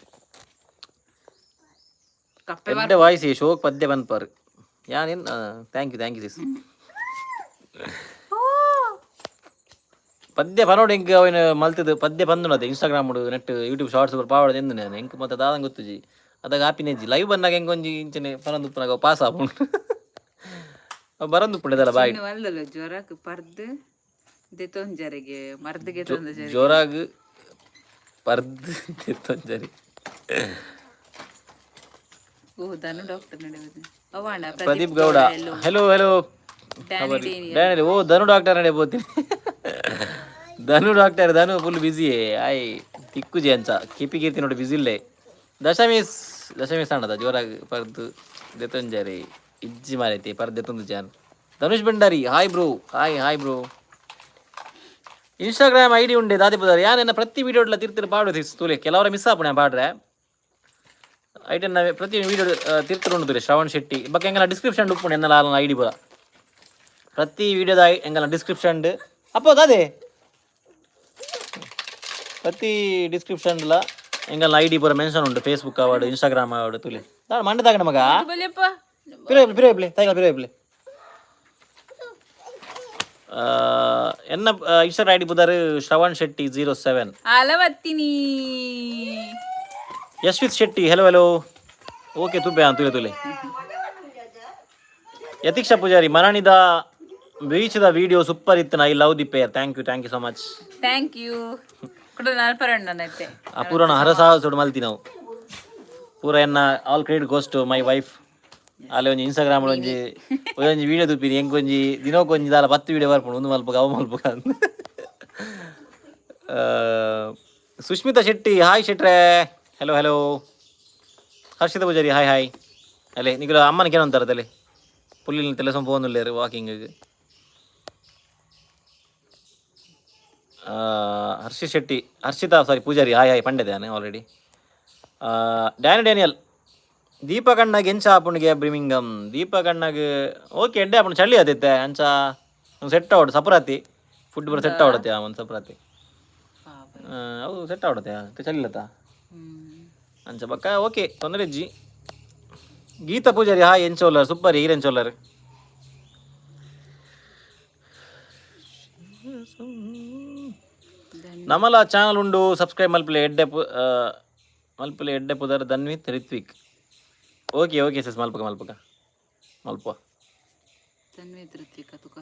ಕಪ್ಪೆ ಎಡ್ಡೆ ವಾಯ್ಸ್ ಶೋಕ್ ಪದ್ಯ ಬಂದ್ಪಾರು ಯಾನೇನು ಥ್ಯಾಂಕ್ ಯು ಸಿಸ್ ಪದ್ಯ ಪನೋಡು ಹೆಂಗೆ ಅವನು ಮಲ್ತದ್ದು ಪದ್ಯ ಬಂದು ಇನ್ಸ್ಟಾಗ್ರಾಮ್ ನೆಟ್ ಯೂಟ್ಯೂಬ್ ಶಾರ್ಟ್ಸ್ ಪಾವಡ ಎಂದು ನಾನು ಹೆಂಗೆ ಮತ್ತೆ ದಾದಂಗೆ ಗೊತ್ತುಜಿ ಅದಾಗ ಹಾಪಿನೆಜ್ಜಿ ಲೈವ್ ಬಂದಾಗ ಹೆಂಗೆ ಒಂಜಿ ಇಂಚನೆ ಪರಂದುಪ್ಪನಾಗ ಪಾಸ್ ಆಪುಂಡು ಬರಂದು ಪುಣ್ಯದಲ್ಲ ಬಾಯ್ ಅಲ್ಲಲ್ಲ ಜ್ವರಕ್ಕೆ ಪರ್ದು ದೆತ್ತೊಂಜರಿಗೆ ಮರ್ದಿಗೆ ತಂದ ಜೋರಾಗ ಪರ್ದು ದೆತ್ತೊಂಜರಿ ಓ ಧನು ಡಾಕ್ಟರ್ ನಡೆಯುವುದು ಅವಣ್ಣ ಪ್ರದೀಪ್ ಗೌಡ ಹೆಲೋ ಡ್ಯಾನಿ ಓ ಧನು ಡಾಕ್ಟರ್ ನಡೆ ಬೋತೀನಿ ಧನು ಡಾಕ್ಟರ್ ಧನು ಫುಲ್ ಬಿಸಿ ಆಯ್ ತಿಕ್ಕುಜಿ ಅಂಚ ಕಿಪಿ ಕೀರ್ತಿ ನೋಡಿ ಬಿಸಿ ಇಲ್ಲೇ ದಶಮೀಸ್ ಅಣ್ಣದ ಜೋರಾಗಿ ಪರ್ದು ದೆತ್ತೊಂಜರಿ ಇಜ್ಜಿ ಮಾರೈತಿ ಪರ್ದೆ ತಂದು ಜಾನ್ Dhanush Bhandari hi bro Instagram ID ಉಂಡೆ ದಾದಿ ಪುದಾರಿ ಯಾನೆನ್ನ ಪ್ರತಿ ವಿಡಿಯೋಡ್ಲ ತಿರ್ತಿರು ಪಾಡು ತೂಲೆ ಕೆಲವರ ಮಿಸ್ ಆಪುಣ ಪಾಡ್ರೆ ಐಟನ್ ನಾವೇ ಪ್ರತಿ ವಿಡಿಯೋ ತಿರ್ತಿರು ಉಂಡು ಶ್ರವಣ್ ಶೆಟ್ಟಿ ಬಗ್ಗೆ ಎಂಗಲ ಡಿಸ್ಕ್ರಿಪ್ಷನ್ ಉಪ್ಪುಣ ಎನ್ನಲ ಆಲನ ಐಡಿ ಪುರ ಪ್ರತಿ ವಿಡಿಯೋದ ಎಂಗಲ ಡಿಸ್ಕ್ರಿಪ್ಷನ್ ಅಪ್ಪೋದು ಅದೇ ಪ್ರತಿ ಡಿಸ್ಕ್ರಿಪ್ಷನ್ಲ ಎಂಗಲ್ ಐಡಿ ಪೂರ ಮೆನ್ಷನ್ ಉಂಟು ಫೇಸ್ಬುಕ್ ಅವಾರ್ಡ್ ಇನ್ಸ್ಟಾಗ್ರಾಮ್ ಅವಾರ್ಡ್ ತುಲಿ ಮಂಡದಾಗ ಮಗ ಪಿರೇ ತೈಗಲ್ ಎನ್ನ ಇನ್ಸ್ಟಾ ಐಡಿ ಪುದಾರು ಶ್ರವಣ್ ಶೆಟ್ಟಿ 07 ಅಲವತ್ತಿನಿ ಯಶ್ವಿತ್ ಶೆಟ್ಟಿ ಹೆಲೋ ಓಕೆ ತುಬ್ಬೆ ತುಲೆ ಯತೀಕ್ಷ ಪೂಜಾರಿ ಮರಣಿದ ಬೀಚ್ದ ವಿಡಿಯೋ ಸೂಪರ್ ಇತ್ತು I love the pair thank you so much thank you ಕೂಡ ನಾಲ್ಪರಣ್ಣನೈತೆ ಪೂರನ ಹರಸಾಹಸೋಡು ಮಲ್ತಿ ನಾವು ಪೂರ ಎನ್ನ all credit goes to my wife ಅಲ್ಲಿ ಒಂಜಿ ಇನ್ಸ್ಟಾಗ್ರಾಮ್ ಒಂಜಿ ವಿಡಿಯೋ ತುಪ್ಪಿನಿ ಹೆಂಗೊಂಜಿ ದಿನಕ್ಕೊಂಜಿ ದಾಲ 10 ವಿಡಿಯೋ ಬರ್ಪುಂಡು ಒಂದು ಮಲ್ಪಗ ಅವು ಮಲ್ಪಗ ಸುಷ್ಮಿತಾ ಶೆಟ್ಟಿ ಹಾಯ್ ಶೆಟ್ರೆ ಹೆಲೋ ಹರ್ಷಿತ ಪೂಜಾರಿ ಹಾಯ್ ಅಲ್ಲೇ ನಿಗಲ ಅಮ್ಮನಿಗೆ ಏನೋ ಅಂತಾರೆ ತಲೆ ಪುಲ್ಲಿನ ತಲೆ ಸ್ವಲ್ಪ ಹೋಗುದಿಲ್ಲ ವಾಕಿಂಗ್ ಹರ್ಷಿತಾ ಪೂಜಾರಿ ಹಾಯ್ ಪಂಡೆದಾನೆ ಆಲ್ರೆಡಿ ಡ್ಯಾನಿಯಲ್ ದೀಪ ಕಣ್ಣಾಗ ಎಂಚ ಆಪುಣಿಗೆ ಬ್ರಿಮಿಂಗಮ್ ದೀಪ ಕಣ್ಣಾಗ ಓಕೆ ಎಡ್ಡೆ ಆಪುಣ ಚಳಿ ಆದೈತೆ ಅಂಚ ಸೆಟ್ ಆವಡು ಸಪರಾತಿ ಫುಡ್ ಬರೋ ಸೆಟ್ ಆವಡತ್ತೆ ಒಂದು ಸಪರಾತಿ ಅವು ಸೆಟ್ ಆವಡತ್ತೆ ಚಳಿಲತ್ತ ಅಂಚ ಬಕ್ಕ ಓಕೆ ತೊಂದರೆ ಇಜ್ಜಿ ಗೀತಾ ಪೂಜಾರಿ ಹಾಯ್ ಎಂಚೋಲ್ಲರ್ ಸೂಪರ್ ಹೀರೆಂಚೋಲ್ಲರ್ ನಮಲ ಚಾನಲ್ ಉಂಡು ಸಬ್ಸ್ಕ್ರೈಬ್ ಮಲ್ಪಲೆ ಎಡ್ಡೆ ಪುದರ್ ಧನ್ವಿತ್ ರಿತ್ವಿಕ್ ಓಕೆ ಸಸ್ ಮಲ್ಪಕ ಮಲ್ಪ ಧನ್ವಿತ್ ರಿತ್ವಿಕ್ ತುಕ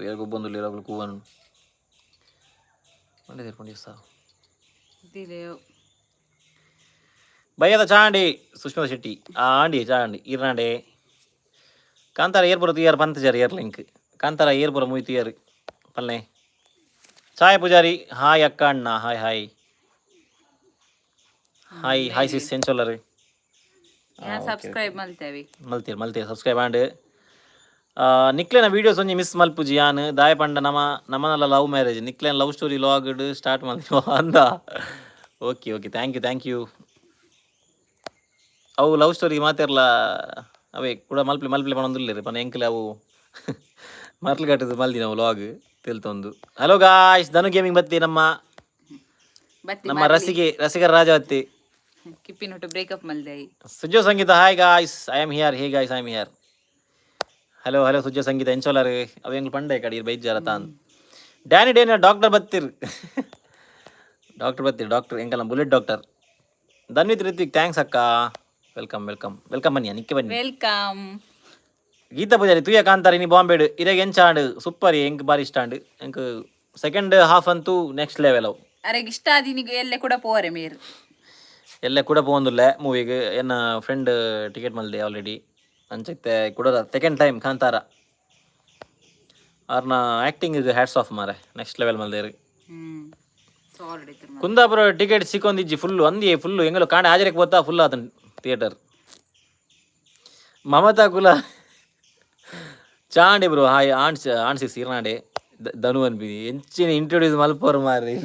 ಏನು ಗೊಬ್ಬೊಂದು ಇರೋಗಳು ಕೂವನು ಮಂಡೆ ಸೇರ್ಕೊಂಡು ಸಾವು ಬಯ್ಯದ ಚಾಂಡಿ ಸುಷ್ಮಿತಾ ಶೆಟ್ಟಿ ಆಂಡಿ ಚಾಂಡಿ ಇರ್ನಾಂಡೆ ಕಾಂತಾರ ಏರ್ಪುರ ತುಯ್ಯಾರ ಪಂತಜಾರಿ ಏರ್ ಲಿಂಕ್ ಕಾಂತಾರ ಏರ್ಪುರ ಮುಯ್ ತುಯ್ಯಾರು ಪಲ್ಲೆ ಛಾಯಾ ಪೂಜಾರಿ ಹಾಯ್ ಅಕ್ಕ ಅಣ್ಣ ಹಾಯ್ ಸಿಸ್ ಎಂಚೊಲ್ಲರು ಸಬ್ಸ್ಕ್ರೈಬ್ ಮಲ್ತೇವೆ ಸಬ್ಸ್ಕ್ರೈಬ್ ಆಂಡ್ ನಿಕ್ಲೆನ ವೀಡಿಯೋಸ್ ಒಂಜಿ ಮಿಸ್ ಮಲ್ಪುಜಿ ಯಾನ್ ದಾಯ ಪಂಡ ನಮ್ಮನೆಲ್ಲ ಲವ್ ಮ್ಯಾರೇಜ್ ನಿಕ್ಲೆನ ಲವ್ ಸ್ಟೋರಿ ಲಾಗ್ಡ್ ಸ್ಟಾರ್ಟ್ ಮಾಡ್ತೀವ ಅಂದ ಓಕೆ ಥ್ಯಾಂಕ್ ಯು ಅವು ಲವ್ ಸ್ಟೋರಿ ಮಾತಿರಲ್ಲ ಅವೇ ಕೂಡ ಮಲ್ಪಲೆ ಪಣೊಂದಿಲ್ಲ ಪನ ಎಂಕಲೆ ಅವು ಮರ್ಲು ಕಟ್ಟದು ಮಲ್ದಿ ನಾವು ಲಾಗ್ ತಿಳ್ತೊಂದು ಹಲೋ ಗಾಯ್ಸ್ ಧನು ಗೇಮಿಂಗ್ ಬತ್ತಿ ನಮ್ಮ ರಸಿಗರ ರಾಜ ಬತ್ತಿ ಕಿಪ್ಪಿನೊಟ್ಟು ಬ್ರೇಕಪ್ ಮಲ್ದೆ Sujo Sangeetha hi guys I am here hello Sujo Sangeetha ಎಂಚೋಲರ್ ಅವ ಎಂಗ್ಲು ಪಂಡೆ ಕಡಿ ಬೈಜಾರ ತಾನ್ ಡ್ಯಾನಿ ಡಾಕ್ಟರ್ ಬತ್ತಿರ್ ಡಾಕ್ಟರ್ ಎಂಕಲ್ಲ bullet doctor Dhanvith Ritvik thanks ಅಕ್ಕ ವೆಲ್ಕಮ್ ಬನ್ನಿ ನಿಕ್ಕೆ ಬನ್ನಿ ವೆಲ್ಕಮ್ ಗೀತಾ ಪೂಜಾರಿ ತುಯ್ಯ ಕಾಂತಾರಿ ನೀ ಬಾಂಬೆಡು ಇರಾಗ ಎಂಚಾಂಡ್ ಸೂಪರ್ ಎಂಕ್ ಬಾರಿ ಇಷ್ಟ ಅಂಡ್ ಎಂಕ್ ಸೆಕೆಂಡ್ ಹಾಫ್ ಅಂತೂ ನೆಕ್ಸ್ಟ್ ಲೆವೆಲ್ ಅವು ಅರೆಗ್ ಇಷ್ಟ ಆದಿನಿಗೆ ಎಲ್ಲೆ ಕೂಡ ಪೋರೆ ಮೇರ್ ಎಲ್ಲೇ ಕೂಡ ಪೋಂದುಲ್ಲ ಮೂವಿಗೆ ಎನ್ನ ಫ್ರೆಂಡ್ ಟಿಕೆಟ್ ಮಲ್ದೆ ಆಲ್ರೆಡಿ ಅಂಚಕ್ಕೆ ಕೂಡ ಸೆಕೆಂಡ್ ಟೈಮ್ ಕಾಂತಾರ ಅವ್ರನ್ನ ಆ್ಯಕ್ಟಿಂಗ್ ಹ್ಯಾಟ್ಸ್ ಆಫ್ ಮಾರೆ ನೆಕ್ಸ್ಟ್ ಲೆವೆಲ್ ಮಲ್ದೇರಿ. ಸಾಲಿಡ್ ಇತ್ತು ಕುಂದಾಪುರ ಟಿಕೆಟ್ ಸಿಕ್ಕೊಂದಿಜ್ಜಿ ಫುಲ್ಲು ಅಂದಿ ಫುಲ್ಲು ಎಂಗಲು ಕಾಂಡೆ ಹಾಜರಿಗೆ పోతా ಫುಲ್ ಆತನ ಥಿಯೇಟರ್. ಮಮತಾ ಕುಲ ಚಾಂಡಿ ಬ್ರೋ ಹಾಯ್ ಆಣ್ಸಿ ಇರ್ನಾಡೆ ಧನು ಅನ್ಬಿನಿ ಎಂಚಿನ ಇಂಟ್ರೊಡ್ಯೂಸ್ ಮಲ್ಪೋರು ಮಾರಿ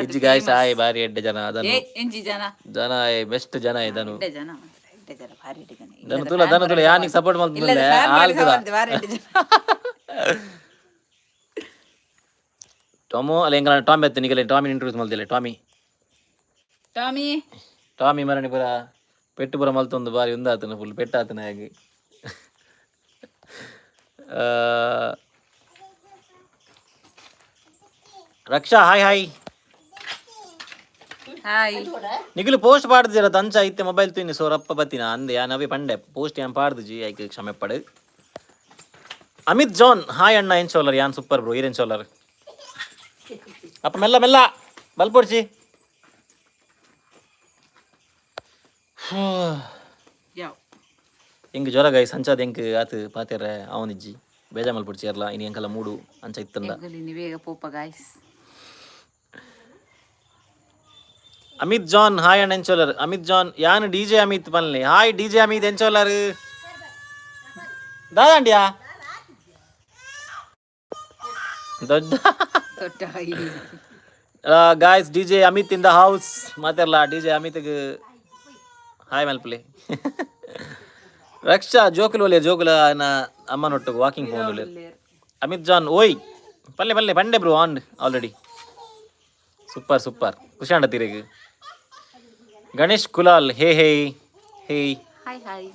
ಇಜ್ಜಿ ಗಾಯ್ಸ್ ಹಾಯ್ ಬಾರಿ ಎಡ್ಡೆ ಜನ ಧನು ಎಂಜಿ ಜನ ಜನ ಬೆಸ್ಟ್ ಜನ ಧನು ಎಡ್ಡೆ ಜನ ಎಡ್ಡೆ ಜನ ಭಾರಿ ಎಡ್ಡೆ ಜನ ಧನು ತುಲ ಯಾನಿಗೆ ಸಪೋರ್ಟ್ ಮಾಡ್ತಿಲ್ಲ ಭಾರಿ ಎಡ್ಡೆ ಜನ ಟೊಮೊ ಅಲ್ಲ ಎಂಗಲ ಟಾಮಿ ಎತ್ತು ನಿಗಲೆ ಟಾಮಿನ ಇಂಟ್ರೊಡ್ಯೂಸ್ ಮಲ್ತಿಲ್ಲ ಟಾಮಿ ಮರಣಿ ಪುರ ಪೆಟ್ಟು ಪುರ ಮಲ್ತೊಂದು ಬಾರಿ ಒಂದಾತನ ಫುಲ್ ಪೆಟ್ಟಾತನ ಹಾಗೆ. ರಕ್ಷಾ ಹಾಯ್ ಹಾಯ್ ಹಾಯ್ ನಿಗಲು ಪೋಸ್ಟ್ ಪಾಡ್ದಿರ ತಂಚ ಐತೆ ಮೊಬೈಲ್ ತಿನ್ನಿ ಸೋರಪ್ಪ ಬತ್ತಿನ ಅಂದೆ ಯಾ ನವಿ ಪಂಡೆ ಪೋಸ್ಟ್ ಯಾನ್ ಪಾಡ್ದುಜಿ ಐಕೆ ಕ್ಷಮೆ ಪಡು. ಅಮಿತ್ ಜಾನ್ ಹಾಯ್ ಅಣ್ಣ ಏನ್ ಸೋಲರ್ ಯಾನ್ ಸೂಪರ್ ಬ್ರೋ ಈರೇನ್ ಸೋಲರ್ ಅಪ್ಪ ಮೆಲ್ಲ ಮೆಲ್ಲ ಬಲ್ಪೊಡ್ಸಿ. ಹೆಂಗೆ ಜ್ವರ ಗಾಯ್ ಸಂಚಾದ ಹೆಂಗೆ ಆತು ಪಾತೆರೆ ಅವನಿಜ್ಜಿ ಬೇಜ ಮಲ್ಪೊಡ್ಚಿಯರ್ಲ ಇನ್ನು ಹೆಂಗೆಲ್ಲ ಮೂಡು ಅಂಚ ಇತ್ತಂದ. ಬೇಗ ಪೋಪ ಗಾಯ್ಸ್. ಅಮಿತ್ ಜಾನ್ ಹಾಯ್ ಅಣ್ಣ ಎಂಚೋಲರ್ ಅಮಿತ್ ಜಾನ್ ಯಾನ್ DJ ಅಮಿತ್ ಪನ್ಲೆ ಹಾಯ್ DJ ಅಮಿತ್ ಎಂಚೋಲರ್ ದಾದಾಂಡಿಯಾ ದೊಡ್ಡ guys DJ Amith in the house ಮಾತಾರಲ್ಲ DJ ಅಮಿತ್ಗೆ ಹಾಯ್ ಮಲ್ಪಲೆ. ರಕ್ಷಾ ಜೋಕುಲು ಒಲೆ ಜೋಕುಲ ಅಮ್ಮನೊಟ್ಟಿಗೆ ವಾಕಿಂಗ್ ಹೋಗಲು. ಅಮಿತ್ ಜಾನ್ ಓಯ್ ಪಲ್ಲೆ ಪಲ್ಲೆ ಪಂಡೆ bro on already super super ಖುಷಿ ಅಂಡ ತಿರುಗಿ. ಗಣೇಶ್ ಕುಲಾಲ್ ಹೇ ಹೇ ಹೇ ಹಾಯ್ ಹಾಯ್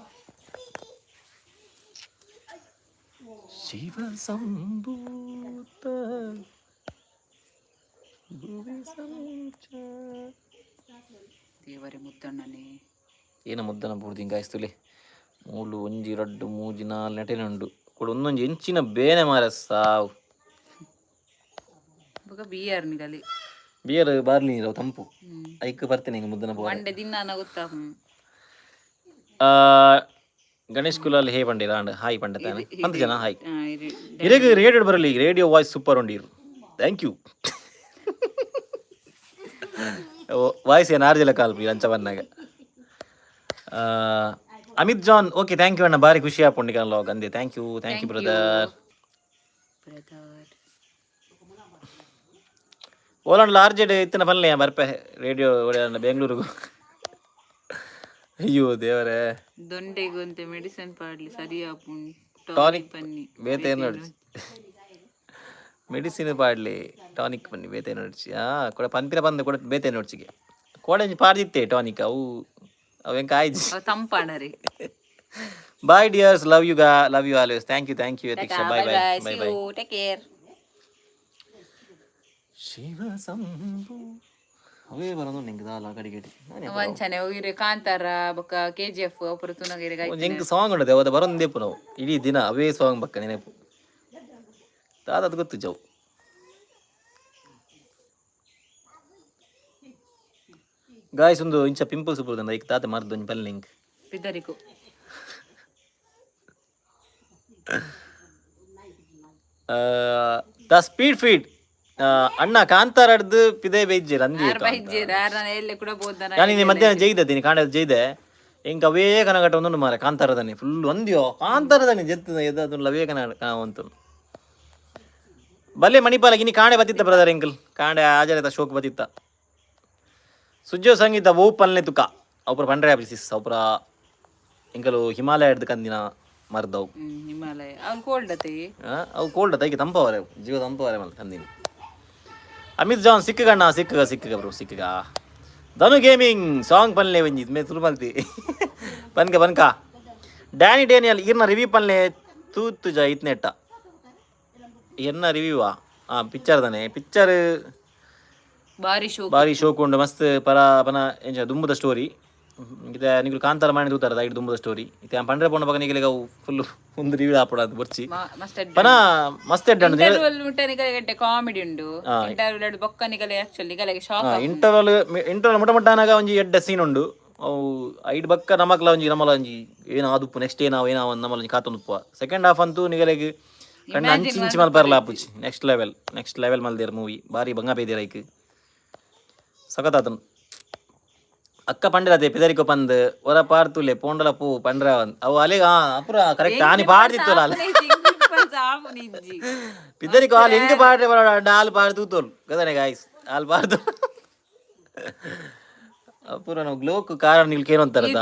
ಶಿವ ಸಂಭೂತ ದೇವರೇ ಮುದ್ದಣ್ಣನೇ ಏನ ಮುದ್ದನ ಬೂರ್ದಿ ಗಾಯಿಸ್ತುಲೆ ಮೂಲು ಒಂಜಿ ರಡ್ಡು ಮೂಜಿ ನಾಲ್ ನೆಟೆನೆ ಉಂಡು ಕೂಡ ಒಂದೊಂಜಿ ಎಂಚಿನ ಬೇನೆ ಮಾರ ಸಾವು ಬಿಯರ್ ನಿಗಲಿ ಬಿಯರ್ ಬಾರ್ಲಿ ನೀರು ತಂಪು ಐಕ್ ಬರ್ತೇನೆ ಹಿಂಗೆ ಮುದ್ದನ ಮಂಡೆ ದಿನ ಗೊತ್ತಾ. ಗಣೇಶ್ ಕುಲಾಲ್ ಹೇ ಪಂಡಿ ರಾಂಡ್ ಹಾಯ್ ಪಂಡ ತಾನೆ ಅಂತ ಜನ ಹಾಯ್ ಇರೆಗ್ ರೇಡಿಯೋ ಬರಲಿ ರೇಡಿಯೋ ವಾಯ್ಸ್ ಸೂಪರ್ ಉಂಡಿರು ಥ್ಯಾಂಕ್ ಯು ವಾಯ್ಸ್ ಏನು ಆರ್ಜಲ ಕಾಲ್ ಬಿ ಅಂಚ ಬಂದಾಗ. Amith John okay thank you ಅಣ್ಣ ಬಾರಿ ಖುಷಿ ಆಪುಂಡಿ ಲಾಗ್ ಅಂದೆ ಥ್ಯಾಂಕ್ ಯು ಬ್ರದರ್. ಓಲಾಂಡ್ ಲಾರ್ಜೆಡ್ ಇತ್ತಿನ ಬನ್ಲೆ ಬರ್ಪೆ ರೇಡಿಯೋ ಬೆಂಗಳೂರಿಗೂ. ಅಯ್ಯೋ ದೇವರೇ ದೊಂಡೆಗೊಂತೆ ಮೆಡಿಸಿನ್ ಪಾಡ್ಲಿ ಸರಿಯಾ ಟಾನಿಕ್ ಪನ್ನಿ ಬೇತೆ ನೋಡಿ ಮೆಡಿಸಿನ್ ಪಾಡ್ಲಿ ಟಾನಿಕ್ ಪನ್ನಿ ಬೇತೆ ನೋಡ್ಸಿ ಕೂಡ ಪಂಪಿನ ಬಂದು ಕೂಡ ಬೇತೆ ನೋಡ್ಸಿಗೆ ಕೋಡೆಂಜಿ ಪಾಡ್ದಿತ್ತೆ ಟಾನಿಕ್ ಅವು ಅವೆಂಕ ಆಯ್ತು ತಂಪಾಡರಿ. Bye dears love you always thank you Yateeksha bye bye bye take care. Shiva Shambhu ಅವೇ ಬರೋದು ನಿಂಗೆ ದಾಲ ಗಡಿಗಡಿ ವಂಚನೆ ಹೋಗಿರಿ ಕಾಂತಾರ ಬೊಕ್ಕ KGF ಅಪುರ ತುನಗಿರಿ ಒಂದು ಹೆಂಗೆ ಸಾಂಗ್ ಉಂಟದೆ ಅವತ್ತು ಬರೋಂದೇಪು ನಾವು ಇಡೀ ದಿನ ಅವೇ ಸಾಂಗ್ ಬಕ್ಕ ನೆನಪು ದಾದದು ಗೊತ್ತು ಜವ್. ಗಾಯ್ಸ್ ಒಂದು ಇಂಚ ಪಿಂಪಲ್ಸ್ ಬರುದಂದ ಈಗ ತಾತ ಮಾರ್ದು ಒಂದು ಪಲ್ಲೆ ಹಿಂಗೆ ಬಿದ್ದರಿಕು ದ ಸ್ಪೀಡ್ ಫೀಡ್ ಅಣ್ಣ ಕಾಂತಾರಡ್ದು ಪಿದೆ ಬೈಜ್ಜೇರ್ ಅಂದಿ ನಾನು ಮಧ್ಯಾಹ್ನ ಜೈದೀನಿ ಕಾಂಡ ಜೈದೆ ಇಂಕ ಅವೇ ಕನಗಟ್ಟ ಒಂದೊಂದು ಮಾರ ಕಾಂತಾರದನಿ ಫುಲ್ ಒಂದಿಯೋ ಕಾಂತಾರದನಿ ಜೆತ್ತದ ಎದ್ದು ಅವೇ ಕನ ಅಂತು ಬಲ್ಲೆ ಮಣಿಪಾಲಕ್ಕೆ ಇನಿ ಕಾಂಡೆ ಬತ್ತಿತ್ತ ಬ್ರದರ್ ಎಂಕಲ್ ಕಾಂಡೆ ಆಜಾರಿತ ಶೋಕ್ ಬತ್ತಿತ್ತ ಸುಜ್ಜೋ ಸಂಗೀತ ಓ ಪಲ್ನೆ ತುಕ ಅವ್ರ ಪಂಡ್ರೆ ಆಫೀಸಿಸ್ ಅವ್ರ ಎಂಕಲು ಹಿಮಾಲಯ ಹಿಡ್ದು ಕಂದಿನ ಮರ್ದವು ಹಿಮಾಲಯ ಅವು ಕೋಲ್ಡ್ ಅವು ಕೋಲ್ಡ್ ಅತ್ತ ಈಗ ತಂಪವರೆ ಜೀವ ತಂಪವರೆ ಮಲ್ಲ ಕಂದಿನ. ಅಮಿತ್ ಜಾನ್ ಸಿಕ್ಕಗ ಬ್ರೋ ಸಿಕ್ಕಗ ಧನು ಗೇಮಿಂಗ್ ಸಾಂಗ್ ಪನ್ಲೆ ಒಂಜಿ ಮೇ ತುಳು ಮಲ್ತಿ ಪನ್ಕ ಡ್ಯಾನಿ ಡೇನಿಯಲ್ ಇರ್ನ ರಿವ್ಯೂ ಪನ್ಲೆ ತೂತು ಜ ಇತ್ನೆಟ್ಟ ಎನ್ನ ರಿವ್ಯೂವಾ ಪಿಕ್ಚರ್ ತಾನೆ ಪಿಕ್ಚರ್ ಬಾರಿ ಶೋಕ್ ಉಂಡು ಮಸ್ತ್ ಪನ ಎಂಚ ದುಂಬುದ ಸ್ಟೋರಿ ಇದು ನಿಗಳು ಕಾಂತಾರ ಮಾಡಿ ತೂತಾರದ ಐದು ದುಂಬುದ ಸ್ಟೋರಿ ಇತ್ತೆ ಪಂಡ್ರೆ ಪೋಂಡ ಬಗ್ಗೆ ನಿಗಳಿಗೆ ಅವು ಫುಲ್ ಒಂದು ರಿವ್ಯೂ ಆಪಡ ಅದು ಬರ್ಚಿ ಪನ ಮಸ್ತ್ ಎಡ್ಡ ಕಾಮಿಡಿ ಉಂಡು ಇಂಟರ್ವಲ್ ಬೊಕ್ಕ ನಿಗಲೆ ಆಕ್ಚುಲಿ ನಿಗಲೆಗೆ ಶಾಕ್ ಇಂಟರ್ವಲ್ ಮುಟ ಮುಟ್ಟಾನಾಗ ಒಂಜಿ ಎಡ್ಡ ಸೀನ್ ಉಂಡು ಅವು ಐಡ್ ಬಕ್ಕ ನಮಕ್ಲ ಒಂಜಿ ನಮ್ಮಲ ಒಂಜಿ ಏನಾದುಪ್ಪು ನೆಕ್ಸ್ಟ್ ಏನಾವು ನಮ್ಮಲ ಒಂಜಿ ಕಾತೊಂದುಪ್ಪುವ ಸೆಕೆಂಡ್ ಹಾಫ್ ಅಂತೂ ನಿಗಲೆಗ್ ಕಣ್ಣ ಅಂಚಿ ಇಂಚಿ ಮಲ್ಪರ್ಲ ಆಪುಜಿ ನೆಕ್ಸ್ಟ್ ಲೆವೆಲ್ ಮಲ್ದೇರ್ ಮೂವಿ ಬಾರಿ ಬಂಗ ಬೇದಿರ ಐಕ್ ಸಖತ್ತಾತನು ಅಕ್ಕ ಪಂಡ್ರತೆ ಪಿದರಿಕೊ ಪಂದ್ ಒರ ಪಾರ್ತುಲೆ ಪೋಂಡಲ ಪೂ ಪಂಡ್ರ ಅವು ಅಲೆಗ ಅಪುರ ಕರೆಕ್ಟ್ ಆನಿ ಪಾಡ್ತಿತ್ತಲ್ಲ ಅಲ್ಲ ಪಿದರಿಕೊ ಹಾಲು ಹೆಂಗೆ ಪಾಡ್ರೆ ಹಾಲು ಪಾಡ್ ತೂತೋಲ್ ಗದನೆ ಗಾಯ್ಸ್ ಹಾಲು ಪಾಡ್ದು ಅಪುರ ನಾವು ಗ್ಲೋಕ್ ಕಾರಣ ನೀವು ಕೇನು ಅಂತಾರದ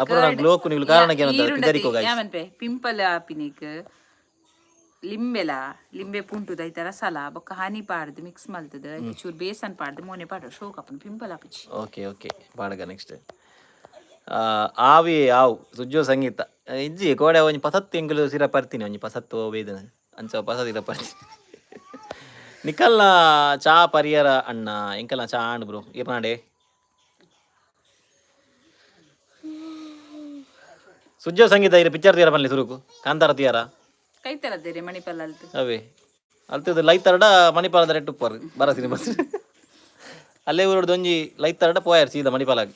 ಅಪುರ ನಾವು ಗ್ಲೋಕ್ ನೀವು ಕಾರಣ ಕೇನು ಅಂತಾರೆ ಪಿದರಿಕೊ ಗಾಯ್ಸ್ ಪಿಂಪಲ್ ಆಪಿನಿಕ್ ಲಿಂಬೆ ಪುಂಟುದ ಐತ ರಸಲ ಬೊಕ್ಕ ಹನಿ ಪಾಡ್ದು ಮಿಕ್ಸ್ ಮಲ್ತದ ಚೂರು ಬೇಸನ್ ಪಾಡ್ದು ಮೋನೆ ಪಾಡ್ದು ಶೋಕ್ ಅಪ್ಪನ ಪಿಂಪಲ್ ಆಪಿಚಿ ಓಕೆ ಪಾಡಗ ನೆಕ್ಸ್ಟ್ ಆವಿ ಆವು ಸುಜ್ಜೋ ಸಂಗೀತ ಇಜ್ಜಿ ಕೋಡೆ ಒಂಜಿ ಪಸತ್ತು ಎಂಕಲು ಸಿರ ಪರ್ತೀನಿ ಒಂಜಿ ಪಸತ್ತು ವೇದನ ಅಂಚ ಪಸತ್ ಇರ ಪರ್ತೀನಿ ನಿಕಲ್ನ ಚಾ ಪರಿಯರ ಅಣ್ಣ ಎಂಕಲ್ನ ಚಾ ಆಂಡ್ ಬ್ರೋ ಇರ್ನಾಡೆ ಸುಜ್ಜೋ ಸಂಗೀತ ಇರ ಪಿಕ್ಚರ್ ತೀರ ಬನ್ನಿ ಸುರುಕು ಕಾಂತಾರ ತೀಯರ ಕೈತರದ್ದೇರಿ ಮಣಿಪಾಲ ಅಲ್ತು ಅವೇ ಅಲ್ತದ ಲೈತರಡ ಮಣಿಪಾಲದ ರೆಟ್ಟು ಉಪ್ಪರ್ ಬರಸಿನಿ ಬಸ್ ಅಲ್ಲೇ ಊರೊಡ್ದು ಒಂಜಿ ಲೈತರಡ ಪೋಯಾರ ಸೀದಾ ಮಣಿಪಾಲಾಗಿ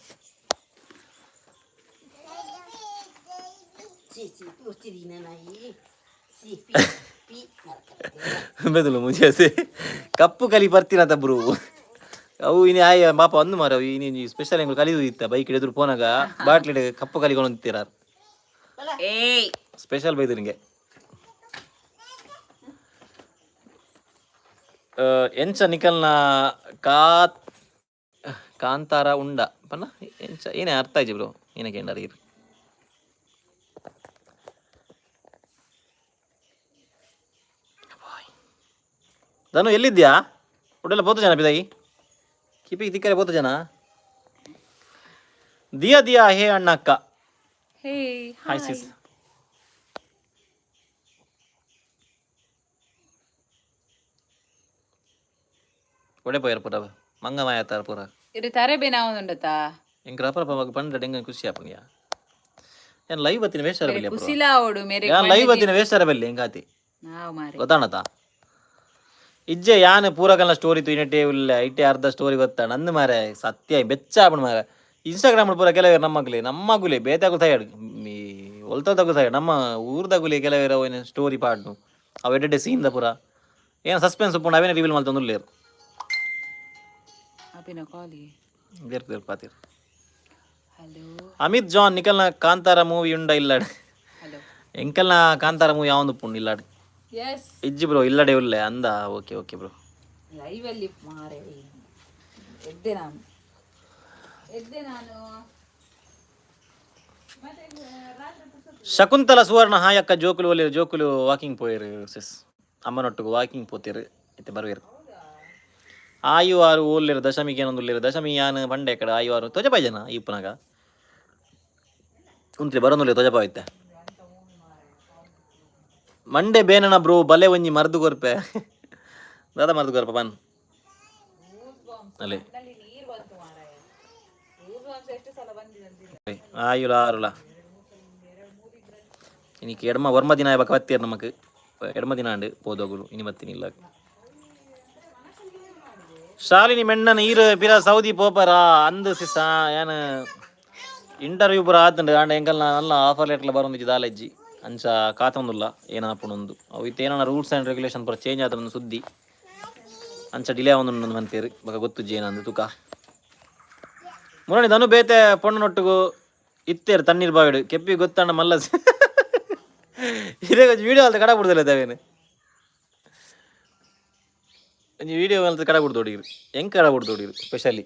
ಬೆದಲು ಮುಂಚೆ ಕಪ್ಪು ಕಲಿ ಬರ್ತೀನಂತ ಬ್ರೂ ಅವು ಇನಿ ಆಯ ಪಾಪ ಒಂದು ಮಾರ ಇನಿ ಸ್ಪೆಷಲ್ ಎಂಗಳು ಕಲಿದು ಇತ್ತ ಬೈಕ್ ಎದುರು ಪೋನಾಗ ಬಾಟ್ಲಿ ಕಪ್ಪು ಕಲಿಕೊಂಡು ಅಂತೀರ ಸ್ಪೆಷಲ್ ಬೈದು ನಿಂಗೆ ಎಂಚ ನಿಕಲ್ನ ಕಾಂತಾರ ಉಂಡ ಪನ್ನ ಎಂಚ ಏನೇ ಅರ್ಥ ಆಯ್ತು ಬ್ರೋ ಏನಕ್ಕೆ ಎಂಡಾರ ಇರು ಧನು ಎಲ್ಲಿದ್ಯಾ ಒಡೆಲ್ಲ ಬೋತು ಜನ ಪಿದಾಗಿ ಕಿಪಿಗೆ ತಿಕ್ಕರೆ ಬೋತು ಜನ ದಿಯಾ ಹೇ ಅಣ್ಣ ಅಕ್ಕ ಹಾಯ್ ಸಿಸ್ ಒಡೆ ಪೋಯರ್ ಪುರ ಮಂಗ ಮಾಯತಾರ ಪುರ ಇದು ತಾರೆ ಬೇನ ಒಂದುಂಡತಾ ಎಂಕ ರಪರ ಪವಾಗ ಪಂಡ್ರೆ ಎಂಗ ಖುಷಿ ಆಪಂಗ್ಯ ಏನ್ ಲೈವ್ ಬತ್ತಿನ ವೇಷರ ಬಲ್ಲಿ ಕುಸಿಲಾ ಓಡು ಮೇರೆ ಯಾನ್ ಲೈವ್ ಬತ್ತಿನ ವೇಷರ ಬಲ್ಲಿ ಎಂಗಾತಿ ನಾವ್ ಮಾರೆ ಗೊತ್ತಾಣತ ಇಜ್ಜೆ ಯಾನ್ ಪೂರಗಲ್ನ ಸ್ಟೋರಿ ತುಯಿನಟೆ ಉಲ್ಲ ಐಟೆ ಅರ್ಧ ಸ್ಟೋರಿ ಗೊತ್ತ ನಂದು ಮಾರೆ ಸತ್ಯ ಬೆಚ್ಚ ಆಪಣ ಮಾರೆ ಇನ್ಸ್ಟಾಗ್ರಾಮ್ ಪೂರ ಕೆಲವೇರು ನಮ್ಮಗುಲೆ ಬೇತಾಗು ತಯಾಡು ಈ ಒಲ್ತದಾಗು ತಯಾಡು ನಮ್ಮ ಊರ್ದಾಗುಲಿ ಕೆಲವೇರ ಅವೇನು ಸ್ಟೋರಿ ಪಾಡ್ನು ಅವು ಎಡ್ಡೆ ಸೀನ್ದ ಪೂರ ಏನು ಸಸ್ಪೆನ್ಸ್ ಉಪ್ಪುಂಡು ಅವೇನೇ ರಿವೀಲ್ ಮಾಡ್ತಂದುಲ್ಲೇರು ಅಪಿನ ಕಾಲಿ ಬೇರ್ ಪಾತಿರ್ ಹಲೋ ಅಮಿತ್ ಜಾನ್ ನಿಕಲ್ನ ಕಾಂತಾರ ಮೂವಿ ಉಂಡ ಇಲ್ಲಾಡ್ ಹಲೋ ಎಂಕಲ್ನ ಕಾಂತಾರ ಮೂವಿ ಯಾವಂದು ಉಪ್ಪುಂಡು ಇಲ್ಲಾಡ್ ಯಸ್ ಇಜ್ಜಿ ಬ್ರೋ ಇಲ್ಲಡೆ ಉಲ್ಲೆ ಅಂದ ಓಕೆ ಬ್ರೋ ಲೈವ್ ಅಲ್ಲಿ ಮಾರೆ ಎದ್ದೆ ನಾನು ಶಕುಂತಲ ಸುವರ್ಣ ಹಾಯಕ್ಕ ಜೋಕುಲು ಒಲಿರು ಜೋಕುಲು ವಾಕಿಂಗ್ ಪೋಯಿರು ಸಿಸ್ ಅಮ್ಮನೊಟ್ಟಿಗೆ ವಾಕಿಂಗ್ ಪೋತಿರು ಇತ್ತೆ ಬರುವೇರು ಆಯು ಆರು ಓಲ್ಲಿರು ದಶಮಿಗೆ ಏನೊಂದುಲ್ಲೇರು ದಶಮಿ ಯಾನ್ ಬಂಡೆ ಕಡೆ ಆಯು ಆರು ತೊಜಪಾಯ್ ಜನ ಇಪ್ಪನಾಗ ಕುಂತ್ರಿ ಬರೋನುಲ್ಲೆ ತೊಜಪಾಯ್ ಇತ್ತೆ ಮಂಡೆ ಬೇನನ ಬ್ರೋ ಬಲೆ ಒಂಜಿ ಮರ್ದು ಕೊರ್ಪೆ ದಾದ ಮರ್ದು ಕೊರ್ಪ ಬನ್ ಅಲ್ಲೇ ಆಯುಲ ಆರುಲ இன்னைக்கு ஒர்ம தின பக்கவத்தியர் நமக்கு எடம தினாண்டு போதோகுಲು இனி மத்தின ಇಲ್ಲ ಶಾಲಿನಿ ಮೆಣ್ಣ ನೀರು ಪಿರ ಸೌದಿ ಪೋಪರ ಅಂದು ಸಿಸ ಏನು ಇಂಟರ್ವ್ಯೂ ಪೂರ ಆತುಂಡು ಆಂಡ ಎಂಕಲ್ನ ನಲ್ಲ ಆಫರ್ ಲೆಟ್ರ್ಲ ಬರೋಂದಿಜ್ಜಿ ದಾಲೆಜ್ಜಿ ಅಂಚ ಕಾತೊಂದುಲ್ಲ ಏನಾಪುಣೊಂದು ಅವು ಇತ್ತು ಏನೋ ರೂಲ್ಸ್ ಆ್ಯಂಡ್ ರೆಗ್ಯುಲೇಷನ್ ಪೂರ ಚೇಂಜ್ ಆತೊಂದು ಸುದ್ದಿ ಅಂಚ ಡಿಲೇ ಆವೊಂದು ಮಂತೇರು ಬಕ ಗೊತ್ತುಜ್ಜಿ ಏನಂದು ತುಕ ಮುರಣಿ ಧನು ಬೇತೆ ಪೊಣ್ಣನೊಟ್ಟಿಗೂ ಇತ್ತೇರು ತಣ್ಣೀರು ಬಾವಿಡು ಕೆಪ್ಪಿ ಗೊತ್ತಣ್ಣ ಮಲ್ಲ ಇದೇ ಕೊಂಚ ವೀಡಿಯೋ ಅಂತ ಕಡ ಬಿಡ್ದಲ್ಲ ದೇವೇನು ಒಂಜಿ ವೀಡಿಯೋ ಅಂತ ಕಡ ಬಿಡ್ದೋಡಿರು ಹೆಂಗೆ ಕಡ ಬಿಡ್ದೋಡಿರು ಸ್ಪೆಷಲಿ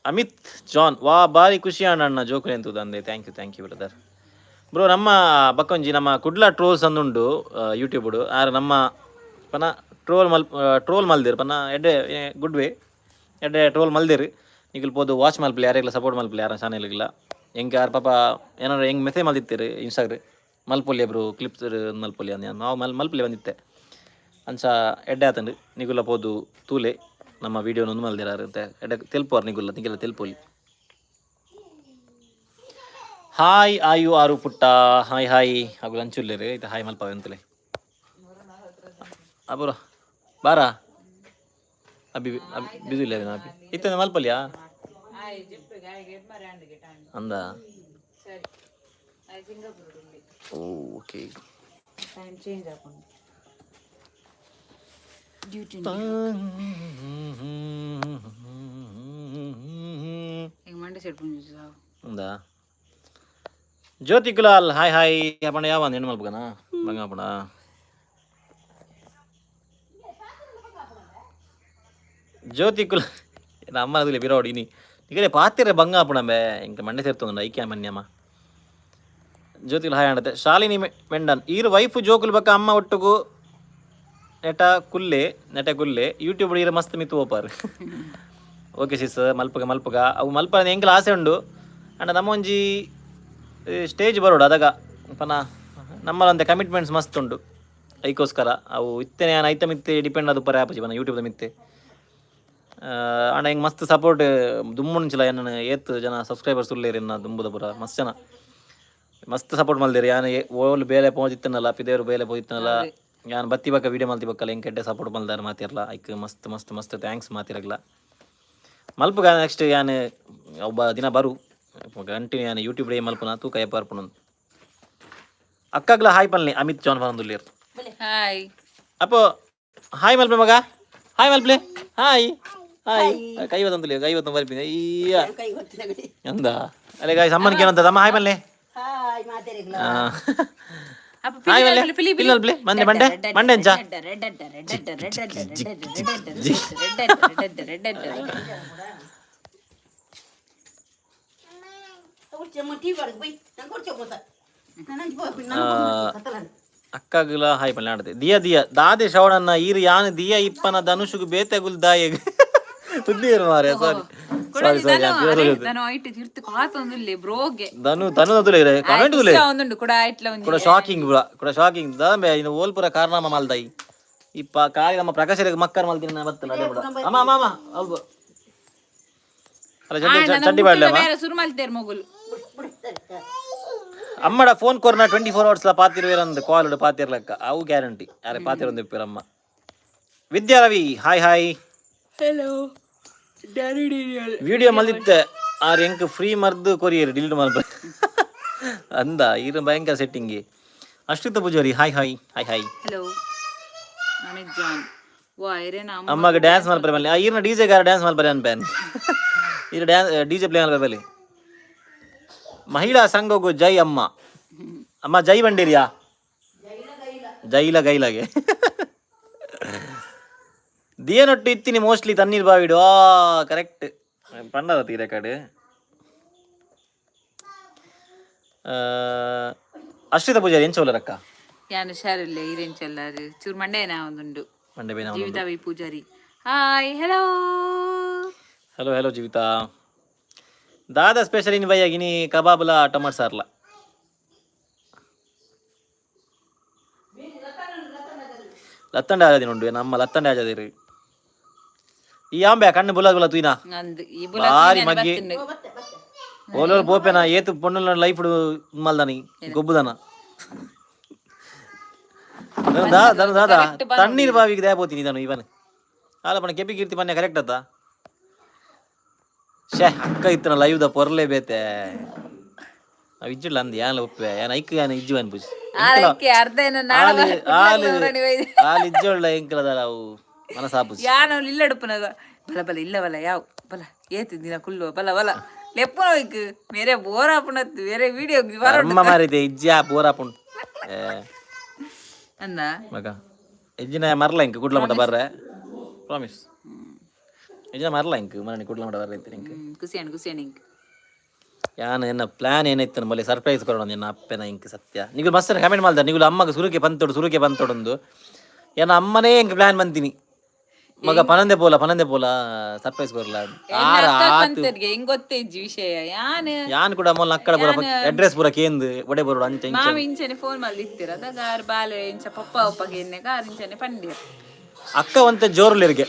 ಅಮಿತ್ ಜಾನ್ ವಾ ಭಾರಿ ಖುಷಿ ಅಣ್ಣ ಜೋಕುಲೆ ಅಂತದ್ದು ಅಂದೆ ಥ್ಯಾಂಕ್ ಯು ಬ್ರದರ್ ಬ್ರೋ ನಮ್ಮ ಬಕ್ಕೊಂಜಿ ನಮ್ಮ ಕುಡ್ಲ ಟ್ರೋಲ್ಸ್ ಅಂದುಂಡು ಯೂಟ್ಯೂಬ್ಡು ಆರು ನಮ್ಮ ಪನ ಟ್ರೋಲ್ ಮಲ್ದಿರು ಪನ ಎಡ್ಡೆ ಗುಡ್ ವೇ ಎಡ್ಡೆ ಟ್ರೋಲ್ ಮಲ್ದಿರು ಈಗಲ್ ಪೋದು ವಾಚ್ ಮಲ್ಪಲಿ ಯಾರೆಲ್ಲ ಸಪೋರ್ಟ್ ಮಲ್ಪಲಿ ಯಾರ ಚಾನೆಲ್ಗಿಲ್ಲ ಹೆಂಗೆ ಯಾರು ಪಾಪ ಏನಾರು ಹೆಂಗೆ ಮೆಸೇಜ್ ಮಲ್ದಿತ್ತೀರಿ ಇನ್ಸ್ಟಾಗ್ರಾಮ್ ಮಲ್ಪೊಲಿ ಬ್ರೋ ಕ್ಲಿಪ್ಸ್ ಮಲ್ಪೊಲಿ ಅಂದ ನಾವು ಮಲ್ಪಲಿ ಬಂದಿತ್ತೆ ಅಂಚ ಎಡ್ಡೆ ಆತಂಡು ನಿಗುಲ್ಲ ಪೋದು ತೂಲೆ ನಮ್ಮ ವೀಡಿಯೋನೊಂದು ಮಲ್ದಿರಾರಂತೆ ಎಡ್ಡೆ ತೆಲ್ಪೋರು ನಿಗುಲ್ಲ ತೆಲ್ಪೋಲಿ ಹಾಯ್ ಆಯು ಆರು ಪುಟ್ಟ ಹಾಯ್ ಹಾಗೂ ಲಂಚುಲ್ಲೇರಿ ಆಯ್ತು ಹಾಯ್ ಮಲ್ಪ ಅಂತಲೇ ಅಬ್ಬರ ಬಾರಾ ಅಬ್ಬಿ ಬಿಸಿ ಇಲ್ಲ ಅಬ್ಬಿ ಇತ್ತಂದ್ರೆ ಮಲ್ಪಲ್ಯಾ ಅಂದ ಸರಿ ಸಿಂಗಾಪುರ್ ಓಕೆ ಟೈಮ್ ಚೇಂಜ್ ಹಾಕೊಂಡು ಡ್ಯೂಟಿ ಈಗ ಮಂಡೆ ಸೆಟ್ ಬಂದಿದ್ದು ఉందా జ్యోతి కులాల్ హాయ్ హాయ్ అప్పుడు యావా నేను మలుపుకనా బంగాపడా జ్యోతి కుల అమ్మ అదిలే బిరోడి నీ ఇక్కడ పాతిరే బంగాపడంబే ఇంక మండే ಸೇರ್ತುಂಡ ಐಕ್ಯಾಮನ್ಯಮ್ಮ ಜ್ಯೋತಿಲ್ ಹಾಯ್ ಆಡತೆ ಶಾಲಿನಿ ಮೆಂಡನ್ ಈರು ವೈಫ್ ಜೋಕುಲ್ ಬಕ್ಕ ಅಮ್ಮ ಒಟ್ಟುಗು ನೆಟ ಕುಲ್ಲೆ ಯೂಟ್ಯೂಬ್ ಈರು ಮಸ್ತ್ ಮಿತ್ತು ಓಪಾರ್ ಓಕೆ ಸಿಸ್ ಮಲ್ಪಗ ಅವು ಮಲ್ಪ ಎಂಕಲ್ ಆಸೆ ಉಂಡು ಅಂಡ್ ನಮ್ಮ ಒಂಜಿ ಸ್ಟೇಜ್ ಬರೋಡು ಅದಾಗ ಪನ ನಮ್ಮಲ್ಲಂತೆ ಕಮಿಟ್ಮೆಂಟ್ಸ್ ಮಸ್ತ್ ಉಂಡು ಐಕೋಸ್ಕರ ಅವು ಇತ್ತೇನೆ ನಾನು ಐತ ಮಿತ್ತೆ ಡಿಪೆಂಡ್ ಅದು ಪರ ಆಪಜಿ ಪನ ಯೂಟ್ಯೂಬ್ದ ಮಿತ್ತೆ ಅಂಡ್ ಹಿಂಗೆ ಮಸ್ತ್ ಸಪೋರ್ಟ್ ದುಮ್ಮುಂಚಿಲ್ಲ ಏನು ಏತ್ ಜನ ಸಬ್ಸ್ಕ್ರೈಬರ್ಸ್ ಉಳ್ಳೇರಿ ಎನ್ನ ದುಂಬುದ ಪುರ ಮಸ್ತ್ ಜನ ಮಸ್ತ್ ಸಪೋರ್ಟ್ ಮಲ್ದೇರಿ ಯಾನು ಓಲ್ ಬೇಲೆ ಪೋಜಿತ್ತನಲ್ಲ ಪಿದೇವ್ರು ಬೇಲೆ ಪೋಜಿತ್ತನಲ್ಲ ಯಾನು ಬತ್ತಿ ಬಕ್ಕ ವೀಡಿಯೋ ಮಲ್ತಿ ಬಕ್ಕಲ್ಲ ಹೆಂಗೆ ಕೆಡ್ಡೆ ಸಪೋರ್ಟ್ ಮಲ್ದಾರ ಮಾತಿರಲ್ಲ ಐಕ್ ಮಸ್ತ್ ಮಸ್ತ್ ಮಸ್ತ್ ಥ್ಯಾಂಕ್ಸ್ ಮಾತಿರಲ್ಲ ಮಲ್ಪಗ ನೆಕ್ಸ್ಟ್ ಯಾನು ಒಬ್ಬ ದಿನ ಬರು ಕಂಟಿನ್ಯೂ ಯಾನು ಯೂಟ್ಯೂಬ್ ಡೇ ಮಲ್ಪನ ತೂಕ ಎಪ್ಪಾರ್ಪಣ ಅಕ್ಕಾಗ್ಲ ಹಾಯ್ ಪಲ್ನಿ ಅಮಿತ್ ಜಾನ್ ಫಾನಂದುಲ್ಲೇರ್ ಹಾಯ್ ಅಪ್ಪೋ ಹಾಯ್ ಮಲ್ಪೆ ಮಗ ಹಾಯ್ ಮಲ್ಪ್ಲೆ ಹಾಯ್ ಹಾಯ್ ಕೈವತ್ತಂದುಲಿ ಕೈವತ್ತು ಬರ್ಪಿನ ಅಯ್ಯ ಅಂದ ಅಲ್ಲೇ ಗಾಯ್ ಸಮ್ಮನ್ಗೆ ಏನಂತದ ಅಮ್ಮ ಹಾಯ್ ಮಲ್ಲೆ ಹಾಯ್ ಮಲ್ಲೆ ಪಿಲ್ಲಲ್ಪ್ಲೆ ಮಂಡೆ ಮಂಡೆ ಮಂಡೆ ಅಂಚ ಅಕ್ಕಗಲ ಹಾಯ್ ಪಲ್ಲೆ ಆಡದೆ ದಿಯ ದಾದೆ ಶ್ರವಣನ್ನ ಈರು ಯಾನು ದಿಯ ಇಪ್ಪನ ಧನುಷುಗು ಬೇತೆಗುಲ್ ದಾಯೆಗ್ ಸುದ್ದಿ ಇರು ಮಾರೆ ಸಾರಿ ಕೂಡ ಶಾಕಿಂಗ್ ಕೂಡ ಶಾಕಿಂಗ್ ದಾಂಬೆ ಇನ್ನು ಓಲ್ಪುರ ಕಾರಣಮ ಮಲ್ದಾಯಿ ಇಪ್ಪ ಕಾಲಿ ನಮ್ಮ ಪ್ರಕಾಶ ಮಕ್ಕರ್ ಮಲ್ದಿನ ಬತ್ತಲ್ಲ ಅದೇ ಕೂಡ ಅಮ್ಮ ಅಮ್ಮ ಅಮ್ಮ ಅಲ್ಬ ಅಲ್ಲ ಚಡ್ಡಿ ಬಾಡ್ಲೆ ಅಮ್ಮಡ ಫೋನ್ ಕೊರ್ನ 24 hours ಪಾತಿರುವೇರಂದು ಕಾಲ್ ಪಾತಿರ್ಲಕ್ಕ ಅವು ಗ್ಯಾರಂಟಿ ಯಾರೇ ಪಾತಿರೊಂದು ಇಪ್ಪಿರಮ್ಮ Vidya Ravi hi hi hello video ಮಲ್ದಿತ್ತೆ ಆರ್ ಎಂಕ್ ಫ್ರೀ ಮರ್ದು ಕೊರಿಯರ್ ಡಿಲೀಟ್ ಮಾಡ್ಬ ಅಂದ ಇರು ಭಯಂಕರ ಸೆಟ್ಟಿಂಗಿ Ashritha Pujari hi hi hi hi hello Amith John ಅಮ್ಮಗೆ ಡ್ಯಾನ್ಸ್ ಮಲ್ಪರೆ ಮಲ್ಲಿ ಈರ್ನ ಡಿಜೆ ಗಾರ ಡ್ಯಾನ್ಸ್ ಮಲ್ಪರೆ ಅನ್ಪೇನ್ ಇರು ಡ್ಯಾನ್ಸ್ ಡಿಜೆ ಪ್ಲೇ ಮಲ್ಪರೆ ಮಹಿಳಾ ಸಂಘಗೂ ಜೈ ಅಮ್ಮ ಅಮ್ಮ ಜೈ ಬಂಡೇರಿಯಾ ಜೈಲ ಗೈಲಾಗೆ ದಿಯನೊಟ್ಟು ಇತ್ತೀನಿ ಮೋಸ್ಟ್ಲಿ ತಣ್ಣೀರ್ ಬಾವಿಡು ಕರೆಕ್ಟ್ ಪಂಡದ ತೀರೆ ಕಡೆ ಅಶ್ರಿತ ಪೂಜಾರಿ ಎಂಚೋಲರಕ್ಕ ಯಾನು ಹುಷಾರಿಲ್ಲ ಇರೆಂಚಲ್ಲಾರು ಚೂರು ಮಂಡೇನ ಒಂದುಂಡು ಮಂಡೆ ಬೇನ Jeevitha V Pujari hi hello hello hello Jeevitha ದಾದಾ ಸ್ಪೆಷಲ್ ಇನ್ ಬೈಯಾಗಿನಿ ಕಬಾಬ್ಲ ಟೊಮಾಟೊ ಸಾರ್ಲ ಲತ್ತಂಡೆ ಆಜದಿ ನೋಡು ನಮ್ಮ ಲತ್ತಂಡೆ ಆಜದಿರಿ ಈ ಆಂಬೆ ಕಣ್ಣು ಬುಲಾದ್ ತೂಯಿನ ಭಾರಿ ಮಗ್ಗಿ ಓಲೋಲ್ ಪೋಪೆನ ಏತು ಪೊಣ್ಣುಲ ಲೈಫ್ ಮಲ್ದಾನಿ ಗೊಬ್ಬುದನ ದಾದಾ ತಣ್ಣೀರ್ ಬಾವಿಗೆ ದೇ ಪೋತೀನಿ ಇದನ್ನು ಇವನ್ ಆಲ ಪಣ ಕೆಪಿ ಕೀರ್ತಿ ಪನ್ಯ ಕರೆಕ್ಟ್ ಅತ್ತ ಶೇ ಅಕ್ಕ ಇತ್ತನ ಲೈವ್ ದ ಪೊರ್ಲೆ ಬೇತೆ ಅವ್ ಇಜ್ಜಿಡ್ಲ ಅಂದ್ ಯಾನ ಒಪ್ಪೆ ಯಾನ ಐಕ್ ಯಾನ ಇಜ್ಜು ಅನ್ಪುಜಿ ಆಲ್ ಇಜ್ಜೊಳ್ಳ ಎಂಕಲದ ಅವು ಮನಸಾಪುಜಿ ಯಾನ ಇಲ್ಲಡುಪನಗ ಬಲ ಬಲ ಇಲ್ಲವಲ್ಲ ಯಾವ ಬಲ ಏತಿ ದಿನ ಕುಲ್ಲು ಬಲ ಬಲ ಲೆಪ್ಪನ ಹೋಯ್ಕು ಮೇರೆ ಬೋರಾಪುಣತ್ತು ಬೇರೆ ವಿಡಿಯೋ ಅಮ್ಮ ಮಾರಿದೆ ಇಜ್ಜಾ ಬೋರಾಪುಣ್ ಅಂದ ಮಗ ಇಜ್ಜಿನ ಮರಲ ಇಂಕ ಕುಡ್ಲ ಮಟ ಬರ್ರೆ ಪ್ರಾಮಿಸ್ ಇಜ್ಜಿನ ಮರಲ ಇಂಕ ಮರಣಿ ಕುಡ್ಲ ಮಟ ಬರ್ರೆ ಇಂಕ ಖುಷಿಯಾಣ ಖುಷಿಯಾಣ ಇಂಕ ಯಾನ್ ಎನ್ನ ಪ್ಲಾನ್ ಏನೈತೆ ಬಲ್ಲಿ ಸರ್ಪ್ರೈಸ್ ಕೊರೋಣ ನಿನ್ನ ಅಪ್ಪೆನ ಇಂಕ ಸತ್ಯ ನೀವು ಮಸ್ತ್ ಕಮೆಂಟ್ ಮಾಡ್ದ ನೀವು ಅಮ್ಮಗ ಸುರುಕೆ ಬಂತೋಡೊಂದು ಏನ ಅಮ್ಮನೇ ಇಂಕ ಪ್ಲಾನ್ ಬಂತೀನಿ ಮಗ ಪನಂದೆ ಪೋಲ ಸರ್ಪ್ರೈಸ್ ಕೊರಲ ಹೆಂಗ್ ಗೊತ್ತೇ ವಿಷಯ ಯಾನ್ ಕೂಡ ಮೊಲ್ಲ ಅಕ್ಕಡ ಪೂರ ಅಡ್ರೆಸ್ ಪೂರ ಕೇಂದು ಒಡೆ ಬರೋಡು ಅಂಚೆ ಮಾಮ ಇಂಚನೆ ಫೋನ್ ಮಾಡಿ ಇತ್ತೀರ ಅದಾಗ ಬಾಲೆ ಇಂಚ ಪಪ್ಪ ಒಪ್ಪಗೆ ಎಣ್ಣೆ ಕಾರ್ ಇಂಚನೆ ಪಂಡಿರ ಅಕ್ಕ ಒಂತ ಜೋರುಲೇರಿಗೆ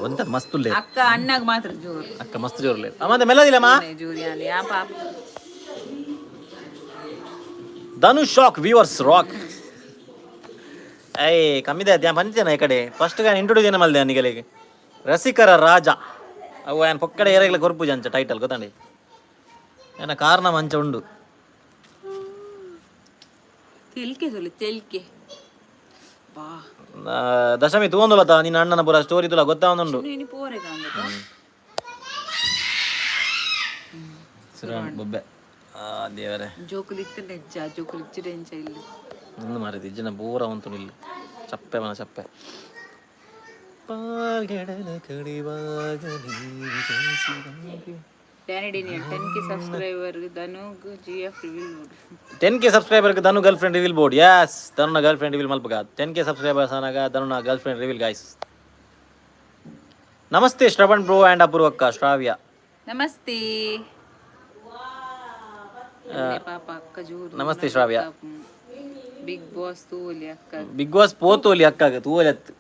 ಒಂತ ಮಸ್ತುಲ್ಲೆ ಅಕ್ಕ ಅಣ್ಣಾಗ ಮಾತ್ರ ಜೋರು ಅಕ್ಕ ಮಸ್ತ್ ಜೋರುಲೆ ಅಮ್ಮಂತ ಮೆಲ್ಲದಿಲ್ಲಮ್ಮ ಜೋರಿಯಾಲಿ ಆ ಪಾಪ ಧನುಷ್ ಶಾಕ್ ವ್ಯೂವರ್ಸ್ ರಾಕ್ ಕಮ್ಮಿದೆ ಅದ್ಯಾ ಬಂದಿದ್ದೇನೆ ಈ ಕಡೆ ಫಸ್ಟ್ ಗಾನ ಇಂಟ್ರೊಡ್ಯೂಸ್ ಏನ ಮಲ್ದೆ ನಿಗಲಿಗೆ ರಸಿಕರ ರಾಜ ಅವು ఆయన పొక్కడ ఏరేగల కొరుపు జంచ టైటిల్ ಗೊತ್ತಂడి ಏನ ಕಾರಣ ಮಂಚ ಉಂಡು ತೆಲ್ಕೆ ಸೊಲ್ಲು ತೆಲ್ಕೆ ಬಾ ದಶಮಿ ತಗೊಂದುಲತ ನಿನ್ನ ಅಣ್ಣನ ಪೂರ ಸ್ಟೋರಿ ತುಲ ಗೊತ್ತಾ ಒಂದುಂಡು ನೀನು ಪೋರೆ ಕಾಂಗತ ಬೊಬ್ಬೆ ದೇವರೇ ಜೋಕುಲಿತ್ತು ನೆಜ್ಜ ಜೋಕುಲಿಚ್ಚು ನೆಂಚ ಇಲ್ಲಿ നിന്ന് മാറി ഇജ്ജന പൂറ ഒന്നുമില്ല ചപ്പേ വേണം ചപ്പേ ten K subscriber Dhanu girlfriend reveal ಬೋರ್ಡ್ ಯಸ್ ಧನುನ ಗರ್ಲ್ ಫ್ರೆಂಡ್ ರಿವೀಲ್ ಮಲ್ಪಗ 10K ಸಬ್ಸ್ಕ್ರೈಬರ್ಸ್ ಅನಾಗ ಧನುನ ಗರ್ಲ್ ಫ್ರೆಂಡ್ ರಿವೀಲ್ ಗೈಸ್ ನಮಸ್ತೆ ಶ್ರವಣ್ ಬ್ರೋ ಆ್ಯಂಡ್ ಅಪೂರ್ವಕ್ಕ ಶ್ರಾವ್ಯ ನಮಸ್ತೆ ಪಾಪ ಅಕ್ಕ ಜೋರು ನಮಸ್ತೆ ಶ್ರಾವ್ಯ ಬಿಗ್ ಬಾಸ್ ತೂಲಿ ಅಕ್ಕ ಬಿಗ್ ಬಾಸ್ ಪೋತೋಲಿ ಅಕ್ಕಾಗ ತೂವಲತ್ತು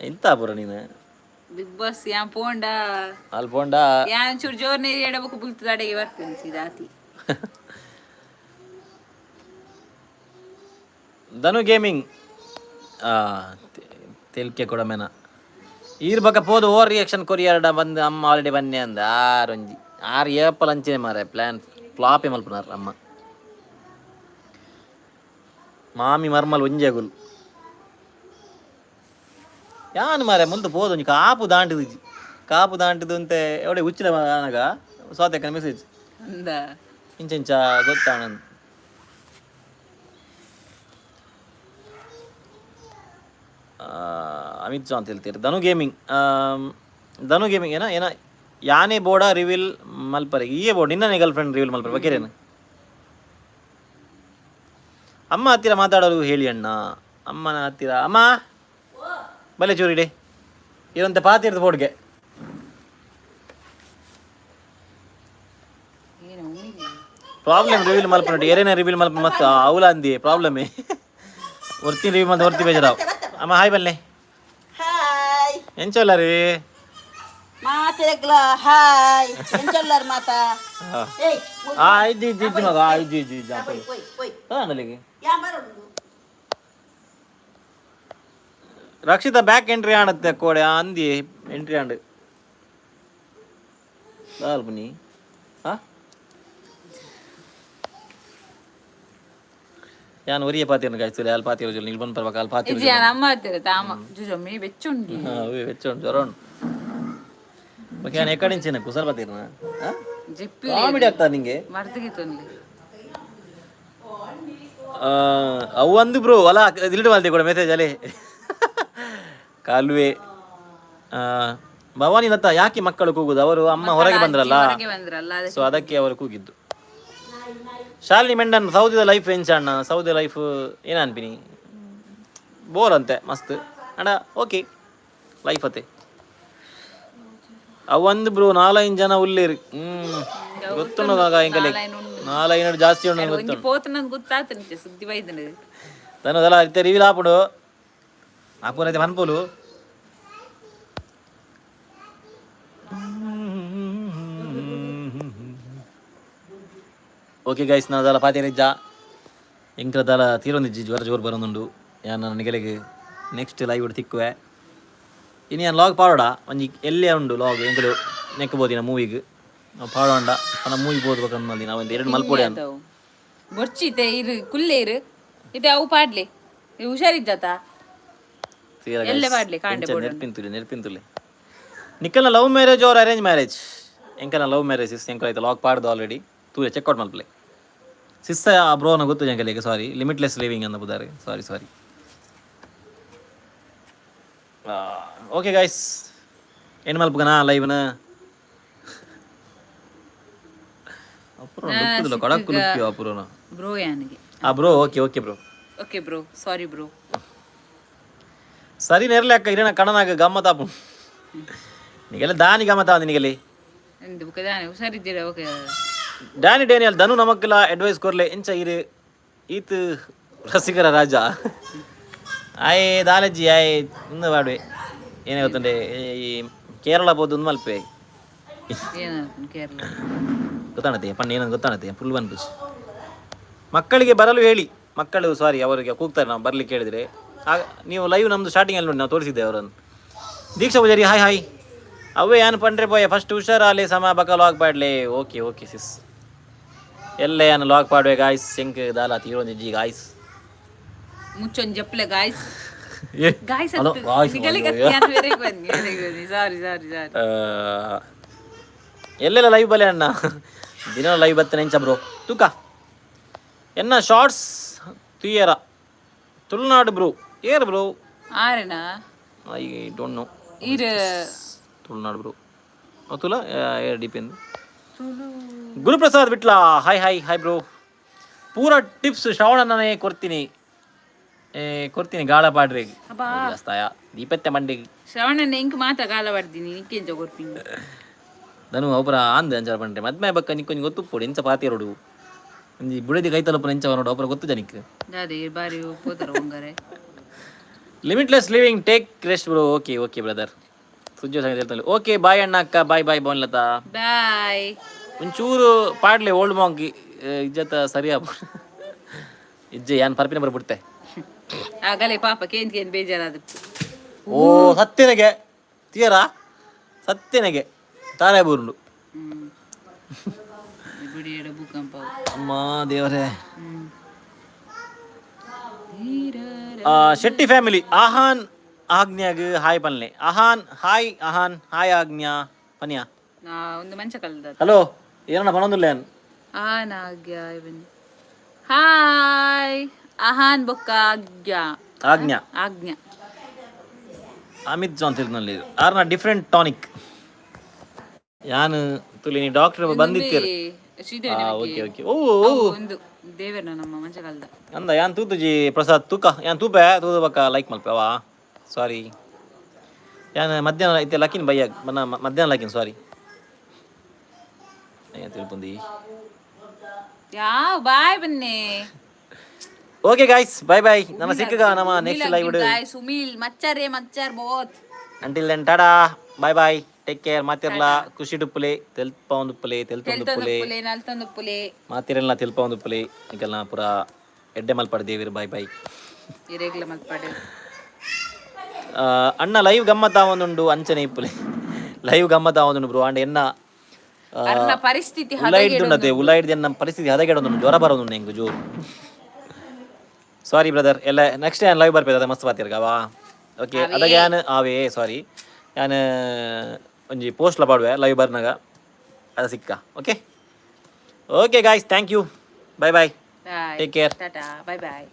ಎಂತ ಪುರ ನೀನು ಬಿಗ್ ಬಾಸ್ ಯಾನ್ ಪೋಂಡ ಅಲ್ಪೋಂಡ ಯಾನ್ ಚೂರು ಜೋರ್ನೆ ಎಡಬೇಕು ಬುಲ್ತದ ಅಡೆಗೆ ಬರ್ತೇನೆ ಸೀದಾತಿ ಧನು ಗೇಮಿಂಗ್ ತೆಲ್ಕೆ ಕೊಡಮೇನ ಈರ್ ಬಕ್ಕ ಪೋದು ಓವರ್ ರಿಯಾಕ್ಷನ್ ಕೊರಿಯರ್ಡ ಬಂದು ಅಮ್ಮ ಆಲ್ರೆಡಿ ಬನ್ನಿ ಅಂದ ಆರೊಂಜಿ 6 ಏಪಲ್ ಅಂಚೆ ಮಾರೆ ಪ್ಲಾನ್ ಫ್ಲಾಪೇ ಮಲ್ಪನಾರ ಅಮ್ಮ ಮಾಮಿ ಮರ್ಮಲ್ ಒಂಜೆಗುಲ್ ಯಾನು ಮಾರೆ ಮುಂದೆ ಪೋದು ಒಂಜಿ ಕಾಪು ದಾಂಟಿದು ಅಂತ ಎವಡೆ ಉಚ್ಚಿನ ನನಗ ಸ್ವಾತಕ್ಕ ಮೆಸೇಜ್ ಅಂದ ಇಂಚ ಗೊತ್ತಾನಂದ್ ಅಮಿತ್ ಶಾ ಅಂತ ಹೇಳ್ತೀರಿ ಧನು ಗೇಮಿಂಗ್ ಏನ ಯಾನೇ ಬೋರ್ಡ ರಿವೀಲ್ ಮಲ್ಪರೆ ಈಯೇ ಬೋರ್ಡ್ ನಿನ್ನೇ ಗರ್ಲ್ ಫ್ರೆಂಡ್ ರಿವೀಲ್ ಮಲ್ಪರೆ ಬಕೇರೇನು ಅಮ್ಮ ಹತ್ತಿರ ಮಾತಾಡೋರು ಹೇಳಿ ಅಣ್ಣ ಅಮ್ಮನ ಹತ್ತಿರ ಅಮ್ಮ ಬಲೆ ಚೂರಿಡೆ ಇರಂತೆ ಪಾತಿರ್ದು ಬೋರ್ಡ್ಗೆ ಪ್ರಾಬ್ಲಮ್ ರಿವೀಲ್ ಮಲ್ಪ ನೋಡಿ ಏರೇನ ರಿವೀಲ್ ಮಲ್ಪ ಮತ್ತು ಅವಲ ಅಂದಿ ಪ್ರಾಬ್ಲಮೇ ಒರ್ತಿ ರಿವೀಲ್ ಮತ್ತೆ ಒರ್ತಿ ಬೇಜಾರಾವ್ ಅಮ್ಮ ಹಾಯ್ ಬಲ್ಲೆ ಹಾಯ್ ಎಂಚಲ್ಲ ರೀ ಮಾತೆಗ್ಲ ಹಾಯ್ ಎಂಚಲ್ಲರ್ ಮಾತಾ ಏಯ್ ಇಜ್ಜಿ ಮಗ ಇಜ್ಜಿ ಓಯ್ ಅಲ್ಲಿಗೆ ಯಾ ಬರೋದು ರಕ್ಷಿತಾ ಬ್ಯಾಕ್ ಎಂಟ್ರಿ ಆಣತ್ತೆ ಕೋಡೆ ಅಂದಿ ಎಂಟ್ರಿ ಆಂಡ್ ಬನ್ನಿ ಯಾನ್ ಒರಿಯ ಪಾತಿರನ್ನು ಕಾಯ್ತಿಲ್ಲ ಅಲ್ಲಿ ಪಾತಿರೋ ಜೊತೆ ಇಲ್ಲಿ ಬಂದು ಬರ್ಬೇಕು ಅಲ್ಲಿ ಪಾತಿರೋ ಇದು ಯಾನ್ ಅಮ್ಮ ಹತ್ತಿರ ತಾಮ ಜುಜಮ್ಮಿ ಬೆಚ್ಚುಂಡಿ వెచ్చోండి జ్వరం ಓಕೆ ನಾನು ಎಕ್ಕಡಿ ಚಿನ್ನ ಕುಸಲ್ ಪಾತಿರನ ಜಿಪ್ಪಿ ಕಾಮಿಡಿ ಆಗ್ತದ ನಿಂಗೆ ಮರ್ದಿಗೆ ತೊಂದ್ಲಿ ಅವು ಅಂದು ಬ್ರೋ ಅಲ್ಲ ಡಿಲೀಟ್ ಮಾಡ್ತೀವಿ ಕೂಡ ಮೆಸೇಜ್ ಅಲ್ಲಿ ಕಾಲುವೆ ಭವಾನಿ ಲತಾ ಯಾಕೆ ಮಕ್ಕಳು ಕೂಗುದು ಅವರು ಅಮ್ಮ ಹೊರಗೆ ಬಂದ್ರಲ್ಲ ಸೊ ಅದಕ್ಕೆ ಅವರು ಕೂಗಿದ್ದು ಶಾಲಿನಿ ಮೆಂಡನ್ ಸೌದಿದ ಲೈಫ್ ಎಂಚಣ್ಣ ಸೌದಿ ಲೈಫ್ ಏನ ಅನ್ಪಿನಿ ಬೋರ್ ಅಂತೆ ಮಸ್ತ್ ಅಣ್ಣ ಓಕೆ ಲೈಫ್ ಅತ್ತೆ ಅವಂದು ಬ್ರೋ 4-5 ಜನ ಉಳ್ಳೇರಿ ಗೊತ್ತುಂಡಾಗ ಹೆಂಗಲ್ಲಿ 4-5 ಜಾಸ್ತಿ ಉಂಟು ಗೊತ್ತು పోతున్నది గుర్తాతంటే సుద్ది వైద్యుని తను అలా అయితే రివీల్ ఆపుడు ఆపునైతే మన్పోలు ಓಕೆ ಗೈಸ್ ನಾವು ಅದೆಲ್ಲ ಪಾತಿರಿಜ್ಜ ಇಂಕ್ರದಲ್ಲ ತೀರೊಂದಿಜ್ಜಿ ಜ್ವರ ಜೋರು ಬರೋದುಂಡು ಯಾನ್ ನನ್ನ ನಿಗಲಿಗೆ ನೆಕ್ಸ್ಟ್ ಲೈವ್ ಇಡು ತಿಕ್ಕುವೆ ಇನ್ನು ನಾನು ಲಾಗ್ ಪಾಡೋಡ ಒಂಜಿ ಎಲ್ಲೇ ಉಂಡು ಲಾಗ್ ಎಂಕಲು ನೆಕ್ಕಬೋದಿನ ಮೂವಿಗೆ ನಾವು ಪಾಡೋಂಡ ನನ್ನ ಮೂವಿ ಬೋದ್ಬೇಕಂದು ನಾವು ಒಂದು 2 ಮಲ್ಪೊಡೆ ಅಂತ ಬೊರ್ಚಿತೆ ಇರು ಕುಲ್ಲೆ ಇರು ಇದು ಅವು ಪಾಡ್ಲಿ ಹುಷಾರಿದ್ದಾತ ಎಲ್ಲೇ ಪಾಡ್ಲಿ ಕಾಂಡೆ ಬೋಡ ನೆರ್ಪಿಂತುಲೆ ನಿಕ್ಕಲ್ನ love marriage or arrange marriage ಎಂಕಲ್ನ ಲವ್ ಮ್ಯಾರೇಜ್ ಇಸ್ ಎಂಕಲ್ ಆಯ್ತು ಲಾಗ್ ಪಾಡ್ದು ಆಲ್ರೆಡಿ ತೂಲೆ ಚೆಕ್ಔಟ್ ಮಲ್ಪಲೆ ಸಿಸ್ಸ ಆ ಬ್ರೋನ ಗೊತ್ತು ಎಂಕಲಿಗೆ ಸಾರಿ ಲಿಮಿಟ್ಲೆಸ್ ಲಿವಿಂಗ್ ಅಂತ ಬುದಾರೆ ಸಾರಿ ಓಕೆ ಗೈಸ್ ಏನು ಮಲ್ಪಗನಾ ಲೈವ್ನ ಅಪುರ ಕಡಕ್ಕು ಲುಕ್ಕಿ ಅಪುರನ ಬ್ರೋ ಯಾನಿಗೆ bro okay bro sorry bro ಸರಿ ನೆರ್ಲೆ ಅಕ್ಕ ಇರೇನ ಕಣನಾಗ ಗಮ್ಮತಾಪು ನಿಗೆಲ್ಲ ದಾನಿ ಗಮ್ಮತ ನಿನಗೆಲ್ಲಿ ಎಂದು ಬುಕದಾನೆ ಹುಷಾರಿದ್ದೀರಾ ಓಕೆ ಡ್ಯಾನಿ ಡೇನಿಯಲ್ ಧನು ನಮಕ್ಕೆಲ್ಲ ಅಡ್ವೈಸ್ ಕೊರ್ಲೆ ಎಂಚ ಇರು ಈತ್ ರಸಿಕರ ರಾಜ ಆಯ್ ದಾಲಜ್ಜಿ ಆಯ್ ಇಂದು ಬಾಡ್ವೆ ಏನೇ ಗೊತ್ತಂಡೆ ಈ ಕೇರಳ ಬೋದು ಒಂದು ಮಲ್ಪೆ ಏನು ಕೇರಳ ಗೊತ್ತಾಣತೆ ಪಣ್ಣ ಏನಂದು ಗೊತ್ತಾಣತೆ ಫುಲ್ ಬಂದ್ಬಿಚ್ಚು ಮಕ್ಕಳಿಗೆ ಬರಲು ಹೇಳಿ ಮಕ್ಕಳು ಸಾರಿ ಅವರಿಗೆ ಕೂಗ್ತಾರೆ ನಾವು ಬರ್ಲಿಕ್ಕೆ ಹೇಳಿದರೆ ಆಗ ನೀವು ಲೈವ್ ನಮ್ಮದು ಸ್ಟಾರ್ಟಿಂಗಲ್ಲಿ ನೋಡಿ ನಾವು ತೋರಿಸಿದ್ದೆ ಅವರನ್ನು ದೀಕ್ಷಾ ಪೂಜಾರಿ ಹಾಯ್ ಅವೇ ಏನು ಪಂಡ್ರೆ ಪೋಯ ಫಸ್ಟ್ ಹುಷಾರಾಲಿ ಸಮ ಬಕ ಲಾಗ್ ಪಾಡ್ಲೆ ಓಕೆ ಓಕೆ ಸಿಸ್ ಎಲ್ಲ ಏನು ಲಾಗ್ ಪಾಡ್ವೆ ಗಾಯ್ಸ್ ಶಂಕ್ ದಾಲ ತೀರೋಂದಿಜ್ಜಿ ಗಾಯ್ಸ್ ಮುಚ್ಚೊಂದು ಜಪ್ಲೆ ಗಾಯ್ಸ್ ಏ ಗಾಯ್ಸ್ ಹಲೋ ಗಾಯ್ಸ್ ಸಾರಿ ಸಾರಿ ಸಾರಿ ಎಲ್ಲೆಲ್ಲ ಲೈವ್ ಬಲೆ ಅಣ್ಣ ದಿನ ಲೈವ್ ಬತ್ತನೆ ಎಂಚ ಬ್ರೋ ತೂಕ ಎನ್ನ ಶಾರ್ಟ್ಸ್ ತುಯ್ಯರ ತುಳುನಾಡು ಬ್ರೋ ಏರ್ ಬ್ರೋ ಆರೆನಾ ಐ ಡೋಂಟ್ ನೋ ಇರು ತುಳುನಾಡು ಬ್ರೋ ತುಲ ಏರ್ ಡಿಪೆಂಡ್ ಗುರುಪ್ರಸಾದ್ ಬಿಟ್ಲ ಹಾಯ್ ಹಾಯ್ ಹಾಯ್ ಬ್ರೋ ಪೂರ ಟಿಪ್ಸ್ ಶ್ರವಣನೇ ಕೊಡ್ತೀನಿ ಕೊಡ್ತೀನಿ ಗಾಳ ಪಾಡ್ರಿ ಸ್ತಾಯ ದೀಪತ್ತೆ ಮಂಡಿಗೆ ಶ್ರವಣನ ಇಂಕ್ ಮಾತ ಕಾಲ ಪಡ್ತೀನಿ ನಿಕ್ಕೆಂಚ ಕೊರ್ಪಿಂಗ್ ಧನು ಒಬ್ಬರ ಆಂದ ಅಂಚಾರ ಪಂಡ್ರೆ ಮದ್ಮೆ ಬಕ್ಕ ನಿಕ್ಕೊಂದು ಗೊತ್ತು ಪೋಡಿ ಎಂಚ ಪಾತಿರೋಡು ಒಂಜಿ ಬುಡದಿ ಕೈ ತಲುಪನ ಎಂಚ ನೋಡು ಒಬ್ಬರ ಗೊತ್ತು ಜನಿಕ್ ಅದೇ ಬಾರಿ ಪೋತರ ಹಂಗಾರೆ limitless living take rest bro okay okay brother Sujjo ಸಂಗತಿ ಹೇಳ್ತಾನೆ ಓಕೆ ಬಾಯ್ ಅಣ್ಣ ಅಕ್ಕ ಬಾಯ್ ಬಾಯ್ ಬೋನ್ಲತಾ ಬಾಯ್ ಒಂಚೂರು ಪಾಡ್ಲೆ ಓಲ್ಡ್ ಮಾಂಗ್ ಇಜ್ಜತ ಸರಿಯಾ ಇಜ್ಜೆ ಏನ್ ಪರ್ಪಿನ ಬರ್ಬಿಡ್ತೆ ಆಗಲೇ ಪಾಪ ಕೇಂದ್ ಬೇಜಾರಾದ ಓ ಸತ್ಯನೆಗೆ ತೀಯರಾ ಸತ್ಯನೆಗೆ ತಾರೇ ಬೂರುಂಡು ಬಿಡಿ ಎಡ ಭೂಕಂಪ ಅಮ್ಮ ದೇವರೇ ಶೆಟ್ಟಿ ಫ್ಯಾಮಿಲಿ ಆಹಾನ್ ಆಜ್ಞಾಗ ಹಾಯ್ ಪನ್ಲೆ ಆಹಾನ್ ಹಾಯ್ ಆಜ್ಞಾ ಪನ್ಯಾ ಒಂದು ಮಂಚ ಕಲ್ದ ಹಲೋ ಏನಣ್ಣ ಪನೊಂದುಲ್ಲ ಏನ್ ಆನಾಗ್ಯ ಬನ್ನಿ ಹಾಯ್ ಆಹಾನ್ ಬೊಕ್ಕ ಆಜ್ಞಾ ಆಜ್ಞಾ ಅಮಿತ್ ಜಾನ್ ತಿರ್ನಲ್ಲಿ ಆರ್ನ ಡಿಫ್ರೆಂಟ್ ಟಾನಿಕ್ ಯಾನು ತುಲಿ ನೀ ಡಾಕ್ಟರ್ ಬಂದಿತ್ತೀರಿ ಓಕೆ ಓಕೆ ಓ ಒಂದು ದೇವರ ನಮ್ಮ ಮಂಚ ಕಲ್ದ ಅಂದ ಯಾನ್ ತೂತುಜಿ ಪ್ರಸಾದ್ ತೂಕ ಯಾನ್ ತೂಪೆ ತೂದ ಬಕ್ಕ ಲೈಕ್ ಮಲ್ಪೆವಾ ಸಾರಿ ಯಾನ್ ಮಧ್ಯಾಹ್ನ ಐತೆ ಲಕಿನ್ ಬಯ್ಯಾಗ ಮನ ಮಧ್ಯಾಹ್ನ ಲಕಿನ್ ಸಾರಿ ತಿಳ್ಕೊಂಡಿ ಯಾವ ಬಾಯ್ ಬನ್ನಿ ಓಕೆ ಗಾಯ್ಸ್ ಬೈ ಬೈ ನಮ್ಮ ಸಿಕ್ಕಗ ನಮ್ಮ ನೆಕ್ಸ್ಟ್ ಲೈವ್ ವಿಡಿಯೋ ಸುಮೀಲ್ ಮಚ್ಚರ್ ಬೋತ್ ಅಂಟಿಲ್ ದೆನ್ ಟಾಡಾ ಬೈ ಬೈ ಟೇಕ್ ಕೇರ್ ಮಾತಿರ್ಲಾ ಖುಷಿ ಡುಪ್ಪುಲೆ ತೆಲ್ಪ ಒಂದುಪ್ಪುಲೆ ತೆಲ್ತೊಂದುಪ್ಪುಲೆ ನಲ್ತೊಂದುಪ್ಪುಲೆ ಮಾತಿರಲ್ಲ ತೆಲ್ಪ ಒಂದುಪ್ಪುಲೆ ಈಗೆಲ್ಲ ಪೂರ ಎಡ್ಡೆ ಮಲ್ಪಡ್ದೇವಿರು ಬೈ ಬೈ ಇರೆಗ್ಲ ಮಲ್ಪಡೆ ಅಣ್ಣ ಲೈವ್ ಗಮ್ಮತ್ ಆವೊಂದುಂಡು ಅಂಚನೆ ಇಪ್ಪುಲೆ ಲೈವ್ ಗಮ್ಮತ್ ಆವೊಂದುಂಡು ಬ್ರೋ ಅಂಡ್ ಎನ್ನ ಅರ್ನ ಪರಿಸ್ಥಿತಿ ಉಲಾಯಿಡ್ದುಂಡತೆ ಉಲಾಯಿಡ್ದು ಎನ್ನ ಪರಿಸ್ಥಿತಿ ಹದಗೆಡೊಂದುಂಡು ಜ್ವರ ಬರೋದುಂಡು ಹೆಂಗು ಜೋರು ಸಾರಿ ಬ್ರದರ್ ಎಲ್ಲ ನೆಕ್ಸ್ಟ್ ಏನು ಲೈವ್ ಬರ್ಬೇಕು ಅದ ಮಸ್ತ್ ಪಾತಿರ್ಗವಾ ಓಕೆ ಅದಾಗ ಯಾನು ಆವೇ ಸಾರಿ ಯಾನು ಒಂಜಿ ಪೋಸ್ಟ್ಲ ಪಾಡುವೆ ಲೈವ್ ಬರ್ನಾಗ ಅದು ಸಿಕ್ಕ okay okay guys thank you bye bye take care tata bye bye